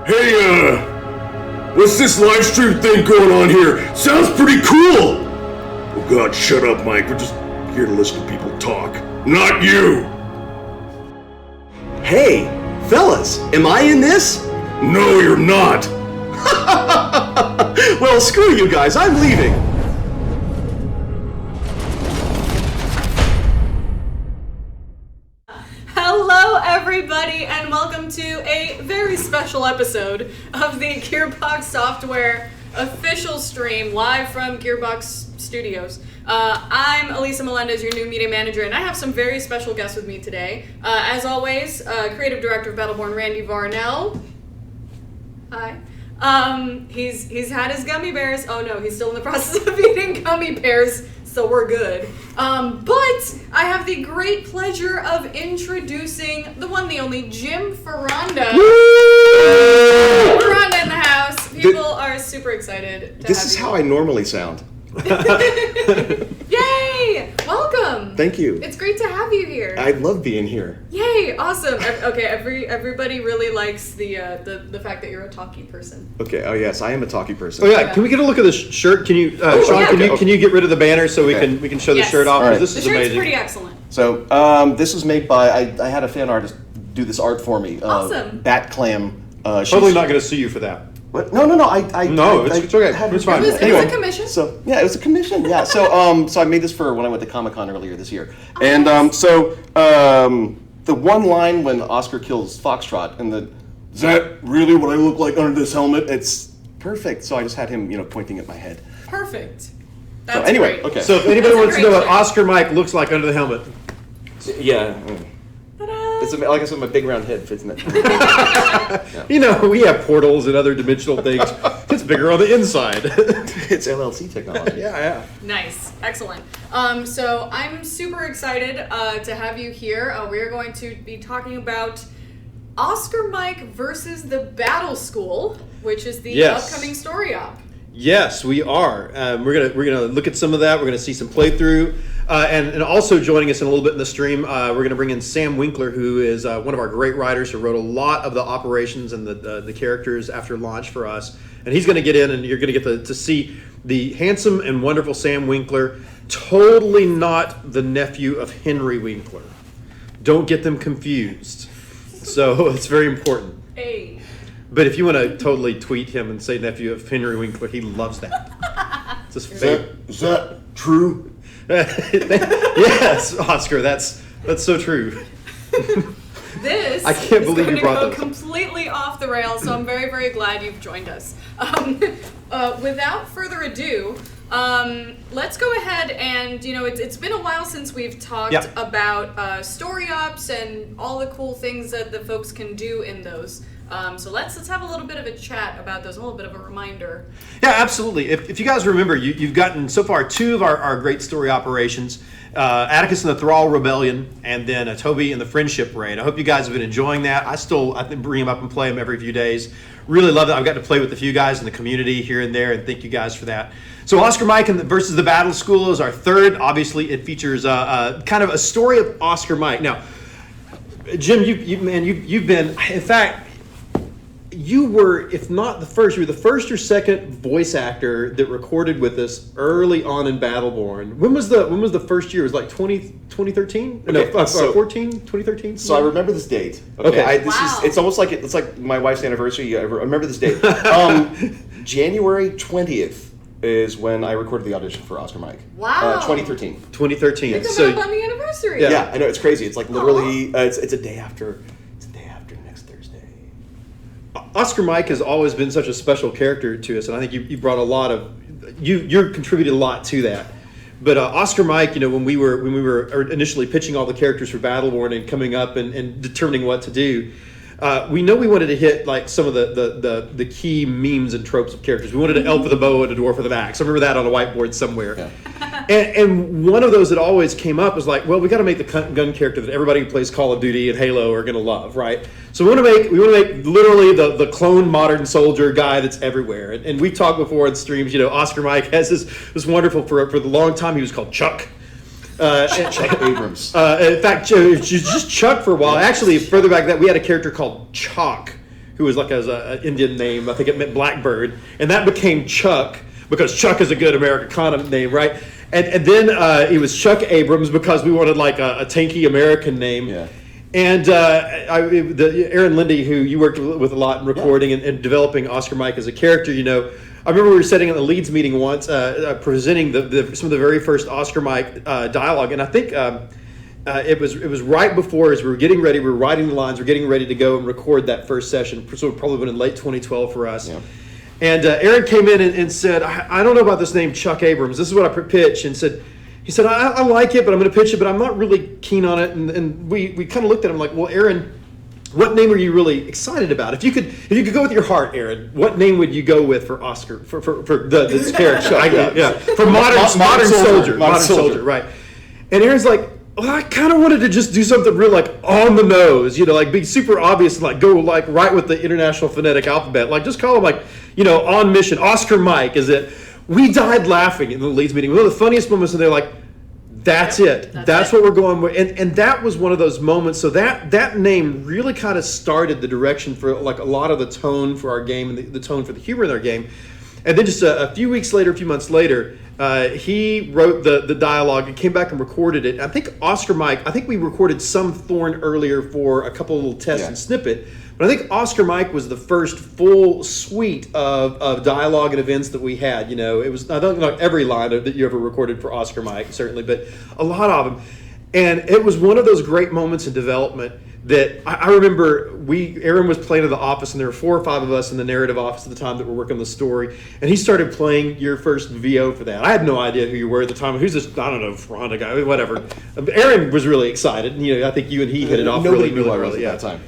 Hey, what's this live stream thing going on here? Sounds pretty cool! Oh god, shut up, Mike. We're just here to listen to people talk. Not you! Hey, fellas, am I in this? No, you're not! Well, screw you guys, I'm leaving! Hello everybody and welcome to a very special episode of the Gearbox Software official stream live from Gearbox Studios. I'm Elisa Melendez, your new media manager, and I have some very special guests with me today. As always, creative director of Battleborn, Randy Varnell. Hi. He's had his gummy bears. Oh no, he's still in the process of eating gummy bears, so we're good. But I have the great pleasure of introducing the one, the only Jim Ferranda. Ferranda in the house. People are super excited to This have is you. how I normally sound. Yay! Welcome. Thank you. It's great to have you here. I love being here. Yay! Awesome. Okay, everybody really likes the fact that you're a talkie person. Okay, oh yes, I am a talkie person. Oh yeah, can we get a look at this shirt? Can you, Sean? yeah. Can you get rid of the banner so we can show the Yes. shirt off? All right. This The is shirt's amazing. pretty excellent. So, this was made by, I had a fan artist do this art for me. Awesome. Bat Clam. Totally not going to sue you for that. What? No, No, it's okay. had- It's fine. It was Anyway. a commission. So yeah, it was a commission. Yeah. So so I made this for when I went to Comic-Con earlier this year, and the one line when Oscar kills Foxtrot and is that really what I look like under this helmet? It's perfect. So I just had him, pointing at my head. Perfect. So That's anyway, great. okay. So if anybody That's a wants to great know what shirt. Oscar Mike looks like under the helmet, Yeah. Ta-da! It's like I said, my big round head fits in it. we have portals and other dimensional things. It's bigger on the inside. It's LLC technology. yeah. Nice, excellent. So I'm super excited to have you here. We're going to be talking about Oscar Mike versus the Battle School, which is the Yes. upcoming story op. Yes, we are. We're gonna look at some of that. We're gonna see some playthrough, and also joining us in a little bit in the stream, we're gonna bring in Sam Winkler, who is one of our great writers who wrote a lot of the operations and the characters after launch for us. And he's gonna get in, and you're gonna get to see the handsome and wonderful Sam Winkler, totally not the nephew of Henry Winkler. Don't get them confused. So it's very important. Hey. But if you want to totally tweet him and say nephew of Henry Winkler, he loves that. It's his favorite. Is that true? Yes, Oscar, that's so true. This I can't believe you is brought going to this go up. completely off the rails, so I'm very, very glad you've joined us. Without further ado, let's go ahead and, it's been a while since we've talked Yeah. about story ops and all the cool things that the folks can do in those. So let's have a little bit of a chat about those, a little bit of a reminder. Yeah, absolutely. If you guys remember, you've gotten so far two of our great story operations, Atticus and the Thrall Rebellion, and then Toby and the Friendship Raid. I hope you guys have been enjoying that. I think bring them up and play them every few days. Really love it. I've got to play with a few guys in the community here and there, and thank you guys for that. So Oscar Mike versus the Battle School is our third. Obviously, it features kind of a story of Oscar Mike. Now, Jim, you've been, in fact, you were, if not the first, you were the first or second voice actor that recorded with us early on in Battleborn. When was the first year? It was like 2013? Okay, No, so- 2013? So I remember this date. Okay. Wow. It's almost like it's like my wife's anniversary. I remember this date. January 20th is when I recorded the audition for Oscar Mike. Wow. 2013. 2013. Think So about on the anniversary. Yeah, I know, it's crazy. It's like literally it's a day after. It's a day after next Thursday. Oscar Mike has always been such a special character to us, and I think you brought a lot of you contributed a lot to that. But Oscar Mike, when we were initially pitching all the characters for Battleborn and coming up and determining what to do, we know we wanted to hit like some of the key memes and tropes of characters. We wanted an elf with a bow and a dwarf with an axe. I remember that on a whiteboard somewhere. Yeah. And one of those that always came up was like, well, we got to make the gun character that everybody who plays Call of Duty and Halo are going to love, right? So we want to make literally the clone modern soldier guy that's everywhere. And we talked before in streams, Oscar Mike has this wonderful, for the long time he was called Chuck. Chuck Abrams. In fact, just Chuck for a while. Actually, further back that we had a character called Chalk, who who was like an Indian name. I think it meant blackbird, and that became Chuck because Chuck is a good Americana name, right? And then it was Chuck Abrams because we wanted like a tanky American name. Yeah. And Aaron Lindy, who you worked with a lot in recording and developing Oscar Mike as a character, I remember we were sitting in the Leeds meeting once, presenting some of the very first Oscar Mike dialogue, and I think it was right before, as we were getting ready, we were writing the lines, we were getting ready to go and record that first session, so it probably been in late 2012 for us. Yeah. And Aaron came in and said, I don't know about this name Chuck Abrams. This is what I pitched, and he said, I like it, but I'm going to pitch it, but I'm not really keen on it. And we kind of looked at him like, well, Aaron, what name are you really excited about? If you could go with your heart, Aaron, what name would you go with for Oscar for this character? For modern soldier, right? And Aaron's like, well, I kind of wanted to just do something real like on the nose, like be super obvious and like go like right with the International Phonetic Alphabet, like just call him like on mission. Oscar Mike is it? We died laughing in the Leeds meeting. One of the funniest moments, and they're like, that's it. That's what we're going with. And that was one of those moments. So that name really kind of started the direction for like a lot of the tone for our game and the tone for the humor in our game. And then just a few months later, he wrote the dialogue and came back and recorded it. I think Oscar Mike, we recorded some Thorn earlier for a couple of little tests and snippet. But I think Oscar Mike was the first full suite of dialogue and events that we had. It was, I don't know every line that you ever recorded for Oscar Mike, certainly, but a lot of them. And it was one of those great moments in development that I remember Aaron was playing in the office, and there were 4 or 5 of us in the narrative office at the time that were working on the story, and he started playing your first VO for that. I had no idea who you were at the time. Who's this, I don't know, Rhonda guy, whatever. Aaron was really excited. I think you and he hit it off Nobody really knew I was early at that time.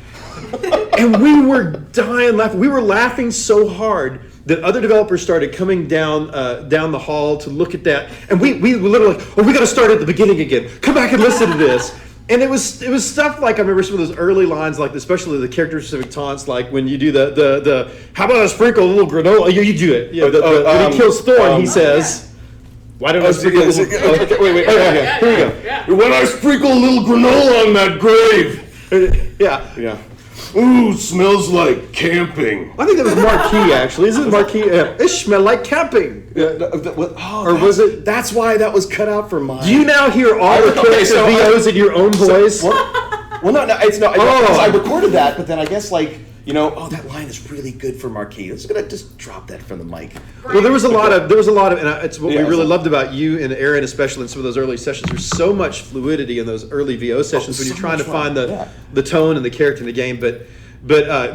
And we were dying laughing. We were laughing so hard that other developers started coming down the hall to look at that. And we literally, we got to start at the beginning again. Come back and listen to this. And it was stuff like, I remember some of those early lines, like especially the character-specific taunts, like when you do the how about I sprinkle a little granola? You do it. Yeah, when he kills Thorn, he says, why don't I sprinkle a little... Wait, here we go. Yeah. When I sprinkle a little granola on that grave. Yeah. Ooh, smells like camping. I think that was Marquis, actually. Isn't it Marquis? It smelled like camping. Or was it? That's why that was cut out for mine. Do you now hear all the character VOs in your own voice? Well, no, it's not. I recorded that, but then I guess that line is really good for Marquis. I'm just gonna drop that from the mic. Well, there was a lot of, and it's what we really loved about you and Aaron, especially in some of those early sessions. There's so much fluidity in those early VO sessions when you're trying to find the tone and the character in the game. But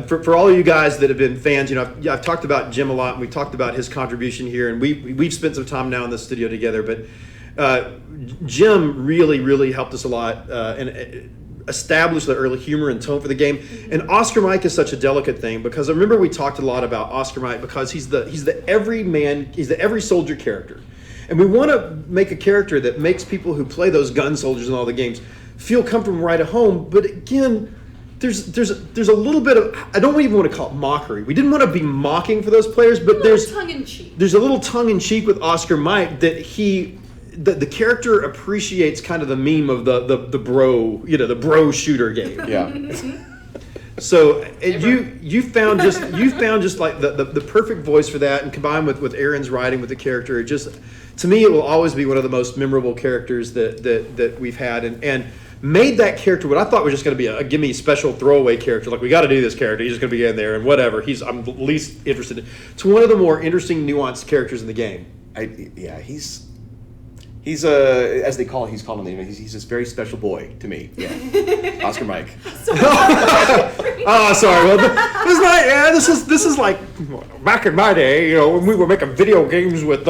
for all of you guys that have been fans, I've talked about Jim a lot, and we talked about his contribution here, and we've spent some time now in the studio together. But Jim really helped us a lot and establish the early humor and tone for the game. And Oscar Mike is such a delicate thing, because I remember we talked a lot about Oscar Mike because he's the every soldier character. And we want to make a character that makes people who play those gun soldiers in all the games feel comfortable right at home. But again, there's a little bit of, I don't even want to call it mockery. We didn't want to be mocking for those players, but there's tongue-in-cheek. There's a little tongue-in-cheek with Oscar Mike that the character appreciates kind of the meme of the bro, the bro shooter game. Yeah. So you found just like the perfect voice for that, and combined with Aaron's writing with the character, to me it will always be one of the most memorable characters that we've had, and made that character what I thought was just going to be a gimme special throwaway character. Like, we got to do this character. He's just going to be in there and whatever. I'm least interested in. To one of the more interesting, nuanced characters in the game. He's as they call it, he's called him. He's this very special boy to me. Yeah, Oscar Mike. Oh, sorry. Well, this is like back in my day, when we were making video games with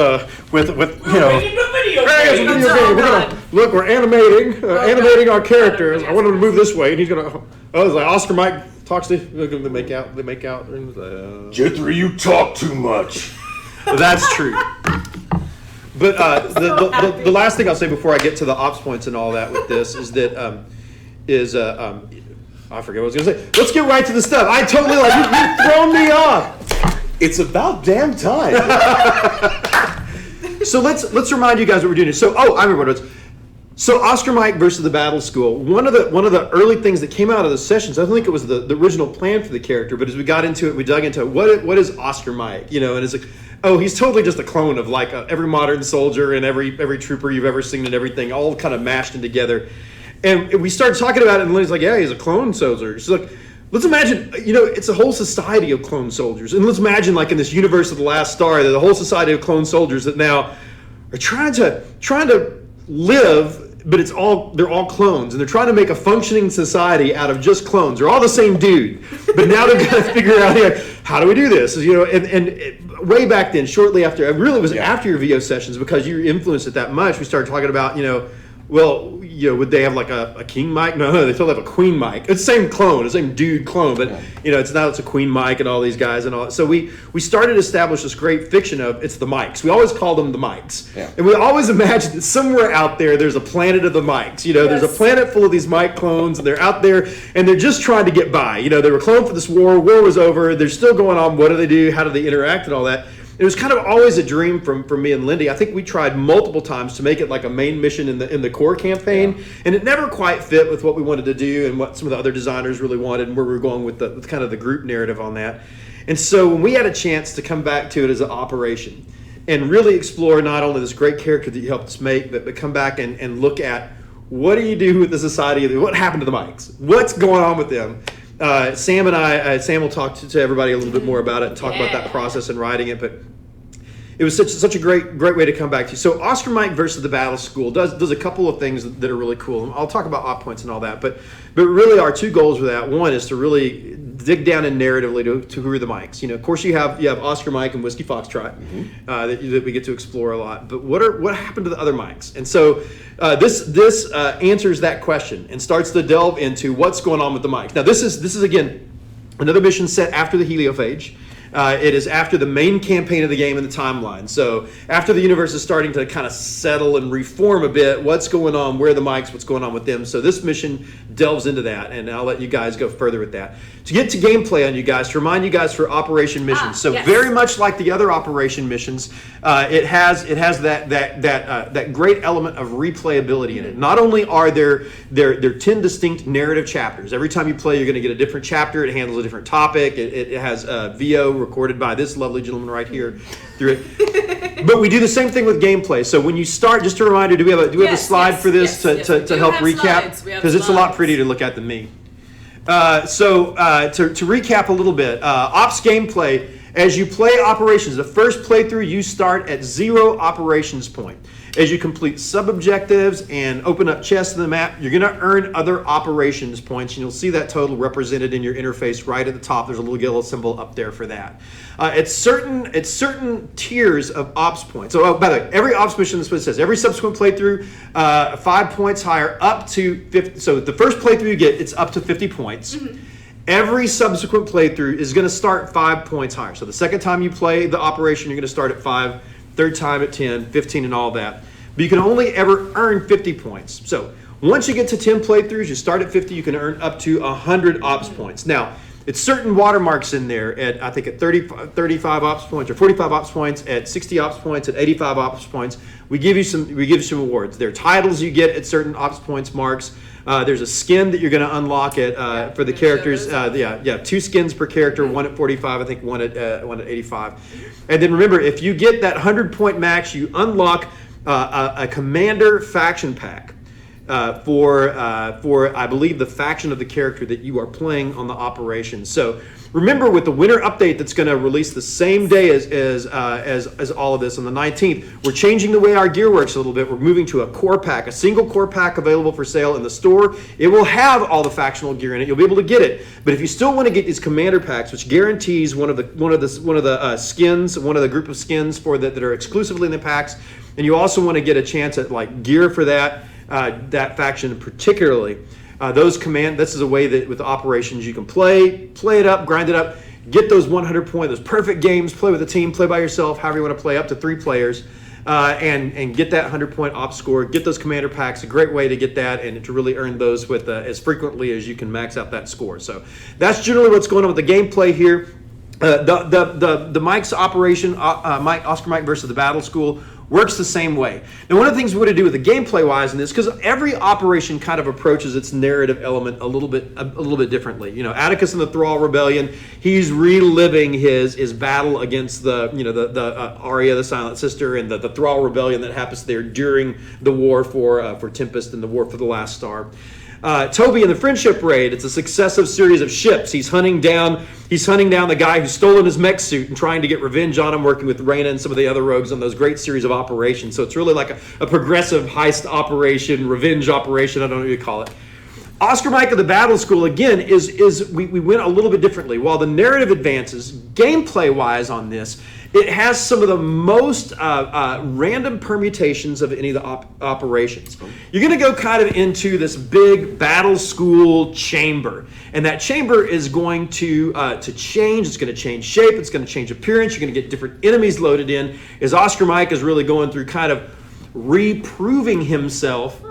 we're animating our characters. I want him to move this way, and he's gonna. Oh, it's like Oscar Mike talks to. They make out. And Jythri, you talk too much. That's true. But the last thing I'll say before I get to the ops points and all that with this is that I forget what I was going to say. Let's get right to the stuff. I totally you've thrown me off. It's about damn time. So let's remind you guys what we're doing. So I remember what it was. So Oscar Mike versus the Battle School. One of the early things that came out of the sessions, I don't think it was the original plan for the character, but as we got into it, we dug into what is Oscar Mike, and it's like, oh, he's totally just a clone of like every modern soldier and every trooper you've ever seen and everything, all kind of mashed in together. And we started talking about it, and Lenny's like, yeah, he's a clone soldier. She's like, let's imagine, it's a whole society of clone soldiers, and let's imagine like in this universe of The Last Star, that the whole society of clone soldiers that now are trying to live. But they're all clones, and they're trying to make a functioning society out of just clones. They're all the same dude, but now they've got to figure out how do we do this? And way back then, shortly after, it really was after your VO sessions, because you influenced it that much. We started talking about would they have like a king mic? No, they still have a queen mic. It's the same clone, the same dude clone, but it's a queen mic and all these guys and all. So we started to establish this great fiction of it's the mics. We always call them the mics, and we always imagined that somewhere out there's a planet of the mics. There's a planet full of these mic clones, and they're out there and they're just trying to get by. They were cloned for this war. War was over. They're still going on. What do they do? How do they interact and all that? It was kind of always a dream from me and Lindy. I think we tried multiple times to make it like a main mission in the core campaign, and it never quite fit with what we wanted to do and what some of the other designers really wanted, and where we were going with kind of the group narrative on that. And so when we had a chance to come back to it as an operation and really explore not only this great character that you helped us make, but come back and look at what do you do with the society, what happened to the mics, what's going on with them. Sam will talk to everybody a little bit more about it and talk about that process and writing it, but it was such a great way to come back to. So Oscar Mike versus the Battle School does a couple of things that are really cool. I'll talk about op points and all that, but really our two goals with that. One is to really dig down in narratively to who are the mics. Of course you have Oscar Mike and Whiskey Foxtrot that we get to explore a lot. But what happened to the other mics? And so this answers that question and starts to delve into what's going on with the mics. Now this is again another mission set after the Heliophage. It is after the main campaign of the game in the timeline. So after the universe is starting to kind of settle and reform a bit, what's going on, where are the mics, what's going on with them. So this mission delves into that, and I'll let you guys go further with that. To get to gameplay on you guys, to remind you guys for operation missions. Very much like the other operation missions, it has that great element of replayability in it. Not only are there 10 distinct narrative chapters. Every time you play, you're going to get a different chapter. It handles a different topic. It has VO recorded by this lovely gentleman right here through it. But we do the same thing with gameplay. So when you start, just a reminder, do we have a slide for this to help recap? Because it's a lot prettier to look at than me. So to recap a little bit, ops gameplay, as you play operations, the first playthrough you start at 0 operations point. As you complete sub-objectives and open up chests in the map, you're going to earn other operations points, and you'll see that total represented in your interface right at the top. There's a little yellow symbol up there for that. It's certain tiers of ops points. So, by the way, every ops mission, that's what it says. Every subsequent playthrough, 5 points higher, up to 50. So the first playthrough you get, it's up to 50 points. Every subsequent playthrough is going to start 5 points higher. So the second time you play the operation, you're going to start at 5. Third time at 10, 15, and all that. But you can only ever earn 50 points. So once you get to 10 playthroughs, you start at 50, you can earn up to 100 ops points. Now, it's certain watermarks in there at, I think, at 35 ops points or 45 ops points, at 60 ops points, at 85 ops points. We give you some awards. There are titles you get at certain ops points marks. There's a skin that you're going to unlock for the characters. 2 skins per character, one at 45, I think one at 85. And then remember, if you get that 100-point max, you unlock a commander faction pack for I believe the faction of the character that you are playing on the operation. So remember, with the winter update that's going to release the same day as all of this on the 19th, we're changing the way our gear works a little bit. We're moving to a core pack, a single core pack available for sale in the store. It will have all the factional gear in it. You'll be able to get it. But if you still want to get these commander packs, which guarantees one of the skins, one of the group of skins that are exclusively in the packs, and you also want to get a chance at like gear for that faction particularly. This is a way that with operations you can play it up, grind it up, get those 100 point, those perfect games, play with a team, play by yourself, however you want to play, up to 3 players, and get that 100-point op score, get those commander packs. A great way to get that and to really earn those with as frequently as you can max out that score. So that's generally what's going on with the gameplay here. The Mike's operation, Oscar Mike versus the Battle School. works the same way. Now, one of the things we want to do with the gameplay-wise in this, because every operation kind of approaches its narrative element a little bit differently. You know, Atticus and the Thrall Rebellion, he's reliving his battle against the Arya, the Silent Sister, and the Thrall Rebellion that happens there during the war for Tempest and the war for the Last Star. Toby and the Friendship Raid, it's a successive series of ships. He's hunting down the guy who's stolen his mech suit and trying to get revenge on him, working with Reyna and some of the other rogues on those great series of operations. So it's really like a progressive heist operation, revenge operation, I don't know what you call it. Oscar Mike of the Battle School, again, we went a little bit differently. While the narrative advances, gameplay-wise on this, it has some of the most random permutations of any of the operations. You're going to go kind of into this big battle school chamber, and that chamber is going to change. It's going to change shape. It's going to change appearance. You're going to get different enemies loaded in. As Oscar Mike is really going through kind of reproving himself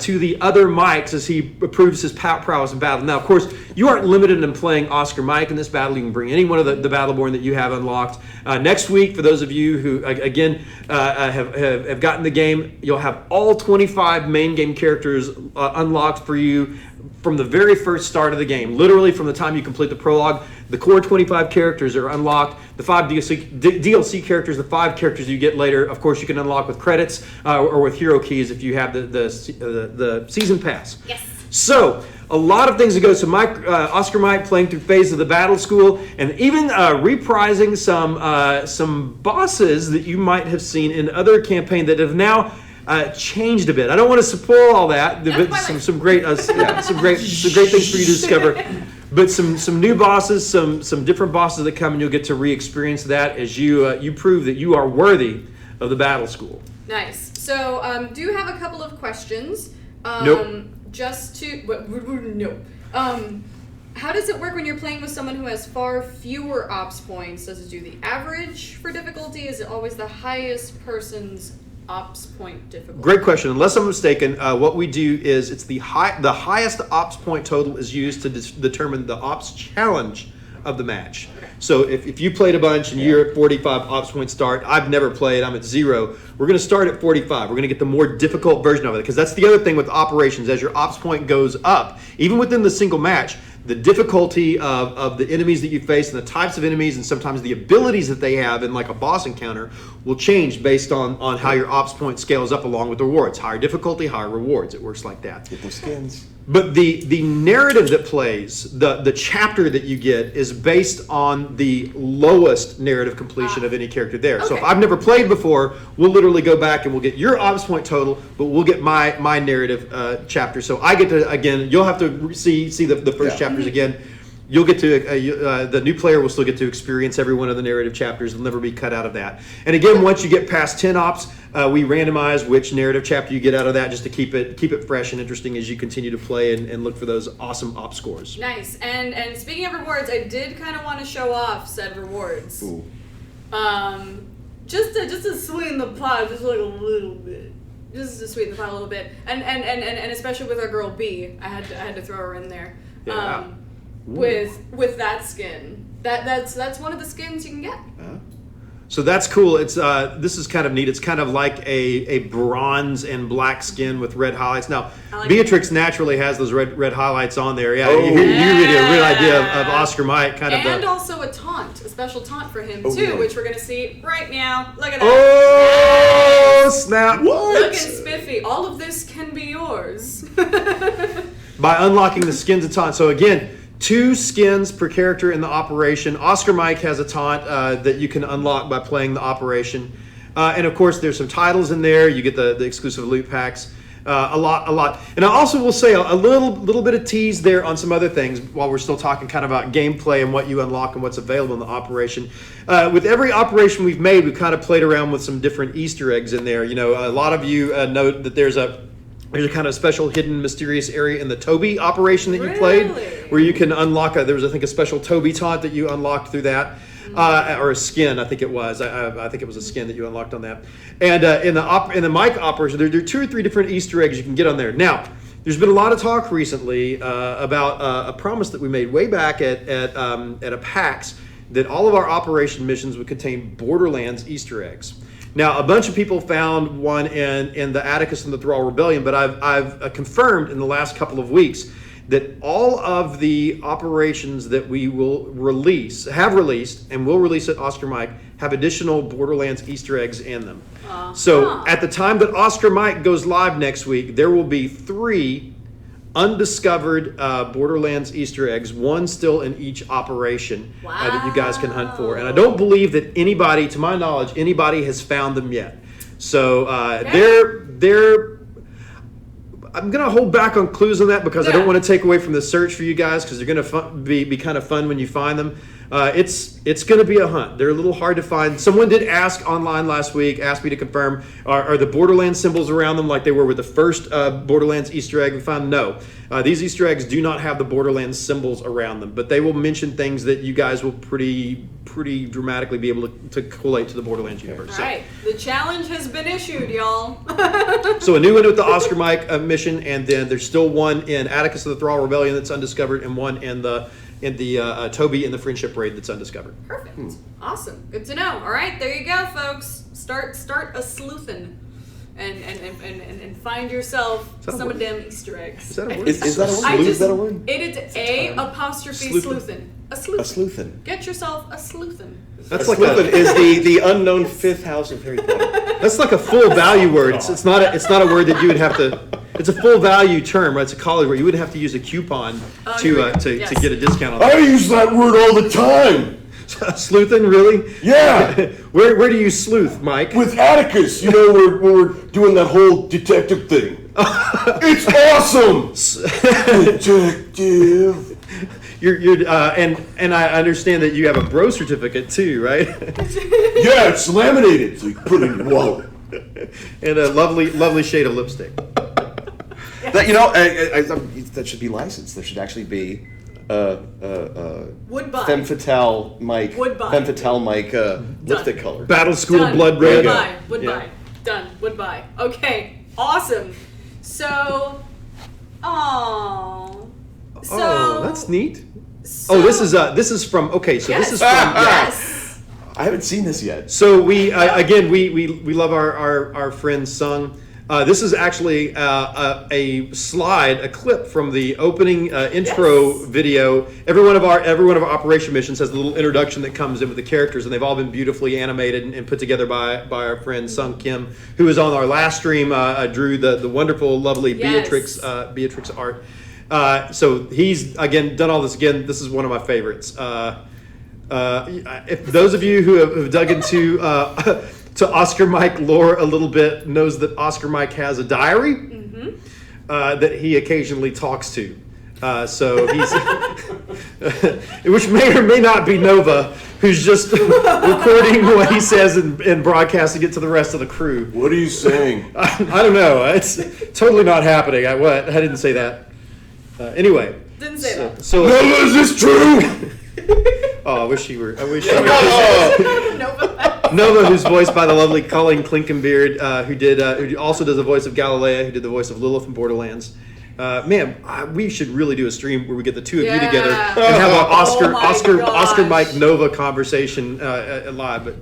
to the other Mikes as he proves his prowess in battle. Now, of course, you aren't limited in playing Oscar Mike in this battle. You can bring any one of the Battleborn that you have unlocked. Next week, for those of you who, again, have gotten the game, you'll have all 25 main game characters unlocked for you from the very first start of the game. Literally from the time you complete the prologue, the core 25 characters are unlocked. The 5 DLC characters, the 5 characters you get later, of course, you can unlock with credits or with hero keys if you have the season pass. Yes. So, a lot of things to go. So, Oscar Mike playing through Phase of the Battle School, and even reprising some bosses that you might have seen in other campaigns that have now changed a bit. I don't want to spoil all that, but some great things for you to discover. But some new bosses, some different bosses that come, and you'll get to re-experience that as you prove that you are worthy of the Battle School. Nice. So, do you have a couple of questions? Nope. Just to no. How does it work when you're playing with someone who has far fewer ops points? Does it do the average for difficulty? Is it always the highest person's ops point difficulty? Great question. Unless I'm mistaken, what we do is it's the highest ops point total is used to determine the ops challenge of the match. Okay. So if you played a bunch and you're at 45 ops point start, I've never played, I'm at 0, we're going to start at 45. We're going to get the more difficult version of it, because that's the other thing with operations. As your ops point goes up, even within the single match, the difficulty of the enemies that you face and the types of enemies and sometimes the abilities that they have in like a boss encounter will change based on how your ops point scales up along with the rewards. Higher difficulty, higher rewards. It works like that. Get those skins. But the narrative that plays, the chapter that you get is based on the lowest narrative completion of any character there. Okay. So if I've never played before, we'll literally go back and we'll get your ops point total, but we'll get my narrative chapter. So I get to, again, you'll have to see the first chapters again. You'll get to, the new player will still get to experience every one of the narrative chapters. They'll never be cut out of that. And again, once you get past 10 ops, we randomize which narrative chapter you get out of that just to keep it fresh and interesting as you continue to play and look for those awesome op scores. Nice. And speaking of rewards, I did kind of want to show off said rewards. Ooh. Just to sweeten the pot just like a little bit. Just to sweeten the pot a little bit. And especially with our girl B, I had to throw her in there. Yeah. With that skin. That's one of the skins you can get. So that's cool. It's this is kind of neat. It's kind of like a bronze and black skin with red highlights. Now, like Beatrix naturally has those red highlights on there. Yeah, you get a real idea of Oscar Mike and also a special taunt for him too, which we're gonna see right now. Look at that. Oh, snap! What? Looking spiffy. All of this can be yours by unlocking the skins of taunt. So again, 2 skins per character in the operation. Oscar Mike has a taunt that you can unlock by playing the operation. And of course, there's some titles in there. You get the exclusive loot packs. A lot. And I also will say a little bit of tease there on some other things while we're still talking kind of about gameplay and what you unlock and what's available in the operation. With every operation we've made, we've kind of played around with some different Easter eggs in there. You know, a lot of you know that there's a kind of special hidden mysterious area in the Toby operation that you played, where you can unlock there was, I think, a special Toby taunt that you unlocked through that, or a skin, I think it was. I think it was a skin that you unlocked on that. And in the Mike operation, there are 2 or 3 different Easter eggs you can get on there. Now, there's been a lot of talk recently about a promise that we made way back at a PAX that all of our operation missions would contain Borderlands Easter eggs. Now, a bunch of people found one in the Atticus and the Thrall Rebellion, but I've confirmed in the last couple of weeks that all of the operations that we will have released, and will release at Oscar Mike, have additional Borderlands Easter eggs in them. So at the time that Oscar Mike goes live next week, there will be 3 undiscovered Borderlands Easter eggs, one still in each operation that you guys can hunt for. And I don't believe that anybody, to my knowledge, anybody has found them yet. So they're I'm going to hold back on clues on that because I don't want to take away from the search for you guys, because they're going to be kind of fun when you find them. It's going to be a hunt. They're a little hard to find. Someone did ask online last week, asked me to confirm, are the Borderlands symbols around them like they were with the first Borderlands Easter egg we found? No. These Easter eggs do not have the Borderlands symbols around them, but they will mention things that you guys will pretty dramatically be able to collate to the Borderlands universe. All right. The challenge has been issued, y'all. So a new one with the Oscar Mike mission, and then there's still one in Atticus of the Thrall Rebellion that's undiscovered, and one in the Toby and the Friendship Raid that's undiscovered. Perfect. Awesome. Good to know. All right, there you go, folks. Start a sleuthin' and find yourself some of them Easter eggs. Is that a word? Is that a word? Is that a word? It is 'sleuthin'. A sleuthin'. Get yourself a sleuthin'. That's like Sleuthin is the unknown 5th house of Harry Potter. That's like a full value word. It's not a word that you would have to. It's a full value term, right? It's a college word. You wouldn't have to use a coupon to get a discount on that. I use that word all the time. Sleuthin', really? Yeah. Where do you sleuth, Mike? With Atticus, when we're doing that whole detective thing. It's awesome. Detective. You're and I understand that you have a bro certificate too, right? Yeah, it's laminated, so you put it in your wallet. And a lovely shade of lipstick. That should be licensed. There should actually be Woodbine. Femme Fatale Mike. Woodbine. Femme Fatale Mike lipstick color. Battle School Done. Blood Red. Woodbine. Yeah. Done. Woodbine. Okay. Awesome. So, Oh, that's neat. This is from. Okay, so yes. this is from. Yes. I haven't seen this yet. So we love our friend Sung. This is actually a clip from the opening intro video. Every one of our operation missions has a little introduction that comes in with the characters, and they've all been beautifully animated and put together by our friend Sung Kim, who was on our last stream. Drew the wonderful, lovely Beatrix art. So he's again done all this again. This is one of my favorites. If those of you who have dug into to Oscar Mike lore a little bit knows that Oscar Mike has a diary that he occasionally talks to. So he's, which may or may not be Nova, who's just recording what he says and broadcasting it to the rest of the crew. What are you saying? I don't know. It's totally not happening. I didn't say that. Anyway. Didn't say that. So Nova, is this true? I wish he were. Nova. Nova, who's voiced by the lovely Colleen Klinkenbeard, who also does the voice of Galilea, who did the voice of Lilith from Borderlands. We should really do a stream where we get the two of you together and have an Oscar Mike Nova conversation live. But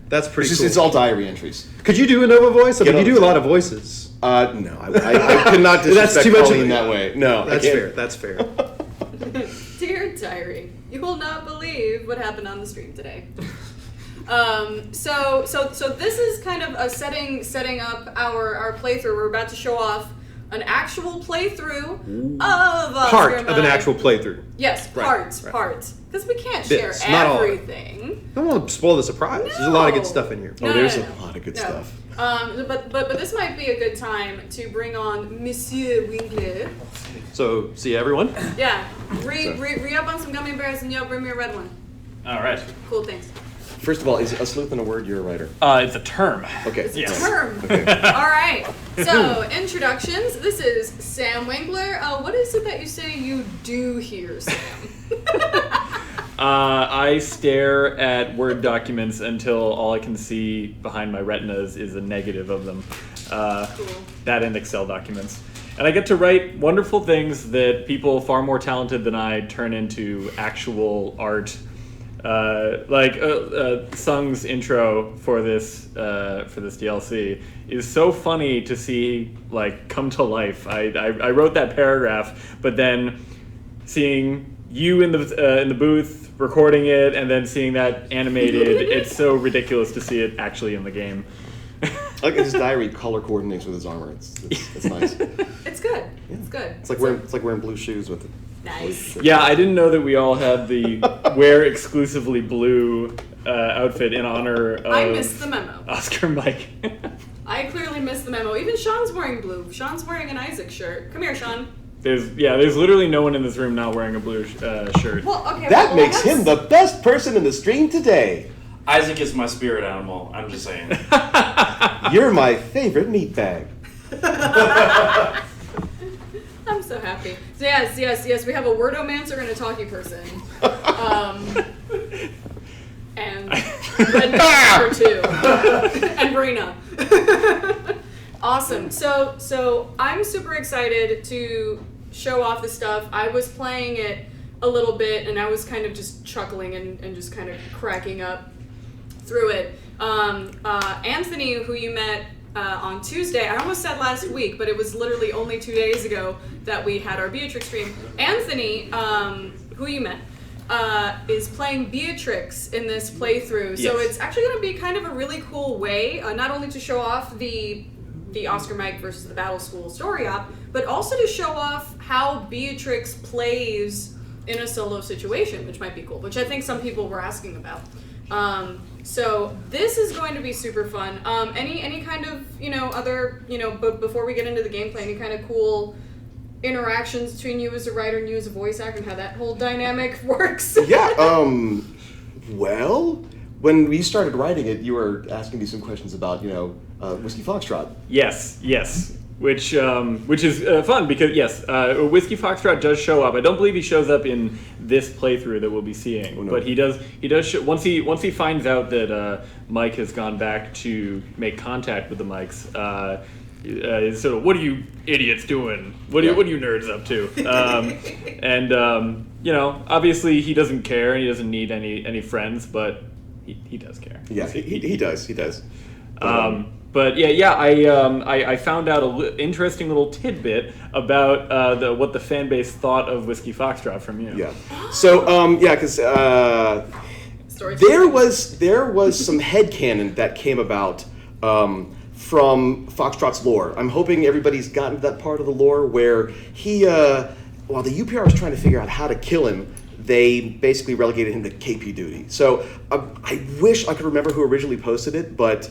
that's pretty cool. It's all diary entries. Could you do a Nova voice? I mean, you do a lot of voices. No, I could not disrespect Colleen that way. No, That's fair. Dear diary, you will not believe what happened on the stream today. So this is kind of setting up our playthrough. We're about to show off an actual playthrough of part of an actual playthrough. Yes, parts, because we can't share everything. I don't want to spoil the surprise. There's a lot of good stuff in here. There's a lot of good stuff. But this might be a good time to bring on Monsieur Winkler. So, see everyone? Yeah. Re-up on some gummy bears and bring me a red one. All right. Cool, thanks. First of all, is a sleuth in a word? You're a writer. It's a term. Okay. It's a term. Okay. All right. So, introductions. This is Sam Winkler. What is it that you say you do here, Sam? I stare at Word documents until all I can see behind my retinas is a negative of them. Cool. That and Excel documents. And I get to write wonderful things that people far more talented than I turn into actual art Sung's intro for this DLC is so funny to see come to life. I wrote that paragraph, but then seeing you in the booth recording it and then seeing that animated, it's so ridiculous to see it actually in the game. Like his diary color coordinates with his armor. It's nice. It's good. Yeah. It's good. It's like wearing blue shoes with it. Nice. Yeah, I didn't know that we all had the wear exclusively blue outfit in honor of I missed the memo. Oscar Mike. I clearly missed the memo. Even Sean's wearing blue. Sean's wearing an Isaac shirt. Come here, Sean. There's literally no one in this room not wearing a blue shirt. Well, okay. That makes him the best person in the stream today. Isaac is my spirit animal. I'm just saying. You're my favorite meatbag. I'm so happy. So yes. We have a wordomancer and a talkie person. And Red Master too. And Brina. Awesome. So I'm super excited to show off the stuff. I was playing it a little bit and I was kind of just chuckling and just kind of cracking up through it. Anthony, who you met on Tuesday, I almost said last week, but it was literally only 2 days ago that we had our Beatrix stream. Anthony, who you met, is playing Beatrix in this playthrough. So Yes. it's actually going to be kind of a really cool way, not only to show off the Oscar Mike versus the Battle School story op, but also to show off how Beatrix plays in a solo situation, which might be cool, which I think some people were asking about. So this is going to be super fun. Any kind of, other, but before we get into the gameplay, any kind of cool interactions between you as a writer and you as a voice actor and how that whole dynamic works? Yeah, well, when we started writing it, you were asking me some questions about, Whiskey Foxtrot. Yes. Which is fun because Whiskey Foxtrot does show up. I don't believe he shows up in this playthrough that we'll be seeing, Oh, no. but he does. Once he finds out that Mike has gone back to make contact with the mics. He's sort of, what are you idiots doing? What are you nerds up to? Obviously he doesn't care and he doesn't need any friends, but he does care. Yeah, he does. But I found out interesting little tidbit about what the fan base thought of Whiskey Foxtrot from you. Yeah. So because there was some headcanon that came about from Foxtrot's lore. I'm hoping everybody's gotten to that part of the lore where he, while the UPR was trying to figure out how to kill him, they basically relegated him to KP duty. So I wish I could remember who originally posted it, but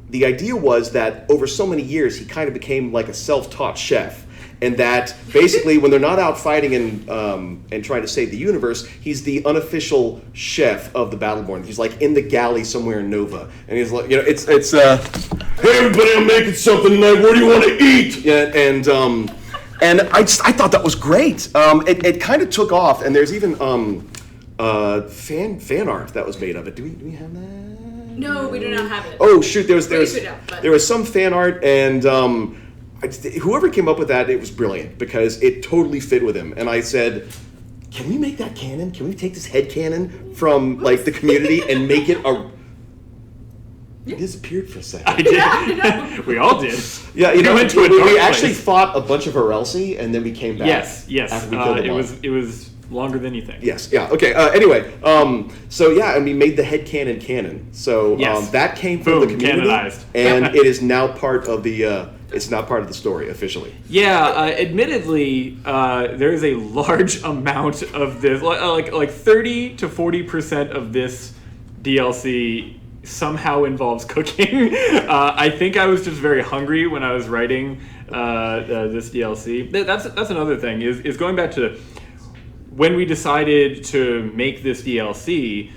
the idea was that over so many years he kind of became like a self-taught chef, and that basically when they're not out fighting and trying to save the universe, he's the unofficial chef of the Battleborn. He's like in the galley somewhere in Nova, and he's like, it's Hey everybody, I'm making something tonight. What do you want to eat? yeah, and I thought that was great. It kind of took off, and there's even fan art that was made of it. Do we have that? No, we do not have it. Oh shoot, there was some fan art, and whoever came up with that, it was brilliant because it totally fit with him. And I said, can we make that canon? Can we take this headcanon from the community and make it a... You disappeared for a second. I did. Yeah, We all did. Yeah, We went to a dark we actually place. fought a bunch of Herelsi, and then we came back. Yes. After we killed them all. It was longer than you think. Yes. Yeah. Okay. Anyway. And we made the headcanon canon. So Yes. that came from Boom, the community, canonized. and it is now part of the. It's now part of the story officially. Yeah, admittedly, there is a large amount of this, like 30 to 40% of this DLC somehow involves cooking. I think I was just very hungry when I was writing this DLC. That's another thing, is going back to when we decided to make this DLC,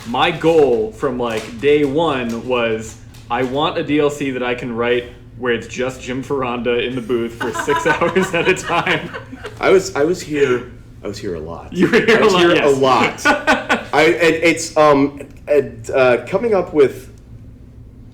my goal from day one was I want a DLC that I can write where it's just Jim Ferranda in the booth for 6 hours at a time. I was here a lot. You were here I was a lot, here yes. a lot. It's coming up with,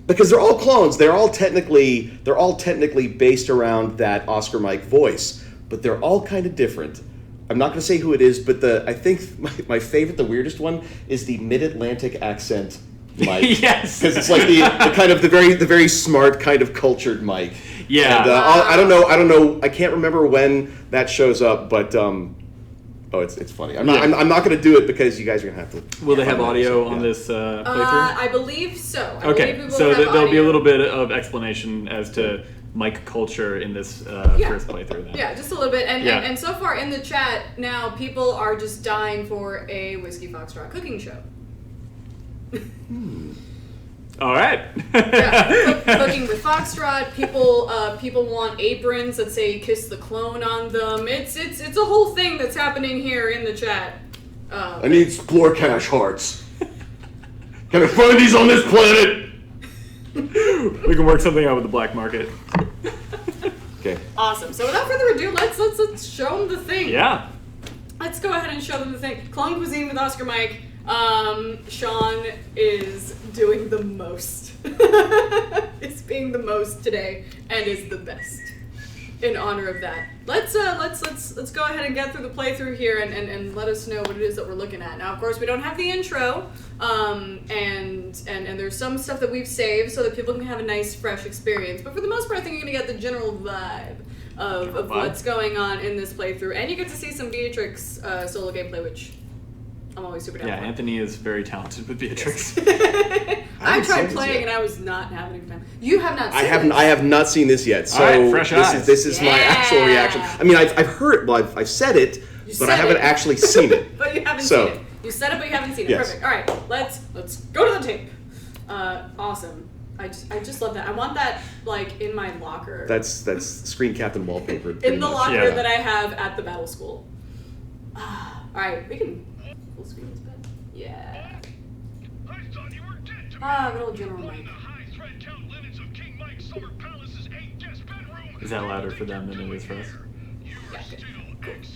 because they're all clones. They're all technically based around that Oscar Mike voice, but they're all kind of different. I'm not going to say who it is, but I think my favorite, the weirdest one, is the Mid-Atlantic accent Mike. Yes, because it's like the kind of the very smart, kind of cultured Mike. Yeah. And, I don't know. I can't remember when that shows up, but it's funny. I'm not going to do it because you guys are going to have to. Will they have audio on this playthrough? I believe so. Okay, so there'll be a little bit of explanation as to Mike culture in this first playthrough then. Yeah, just a little bit. And so far in the chat now, people are just dying for a Whiskey Foxtrot cooking show. All right. Cooking with Foxtrot. People want aprons that say "Kiss the Clone" on them. It's a whole thing that's happening here in the chat. I need explore cache hearts. Can I find these on this planet? We can work something out with the black market. Okay. Awesome. So without further ado, let's show them the thing. Yeah. Let's go ahead and show them the thing. Clone Cuisine with Oscar Mike. Sean is doing the most. Is being the most today and is the best. In honor of that, let's go ahead and get through the playthrough here and let us know what it is that we're looking at. Now, of course, we don't have the intro, and there's some stuff that we've saved so that people can have a nice, fresh experience. But for the most part, I think you're gonna get the general vibe of what's going on in this playthrough, and you get to see some Beatrix solo gameplay, which I'm always super down for. Yeah, Anthony is very talented with Beatrix. I tried playing and I was not having a good time. You have not seen this. I have not seen this yet. So all right, fresh eyes. This is my actual reaction. I mean, I've heard, I've said it, but I haven't actually seen it. But you haven't seen it. You said it, but you haven't seen it. Yes. Perfect. All right, let's go to the tape. Awesome. I just love that. I want that like in my locker. That's screen capped and wallpapered. In the locker that I have at the battle school. All right, we can full screen this bit. Yeah. Good old General Mike. Is that louder for them than it is for us? Yeah, good.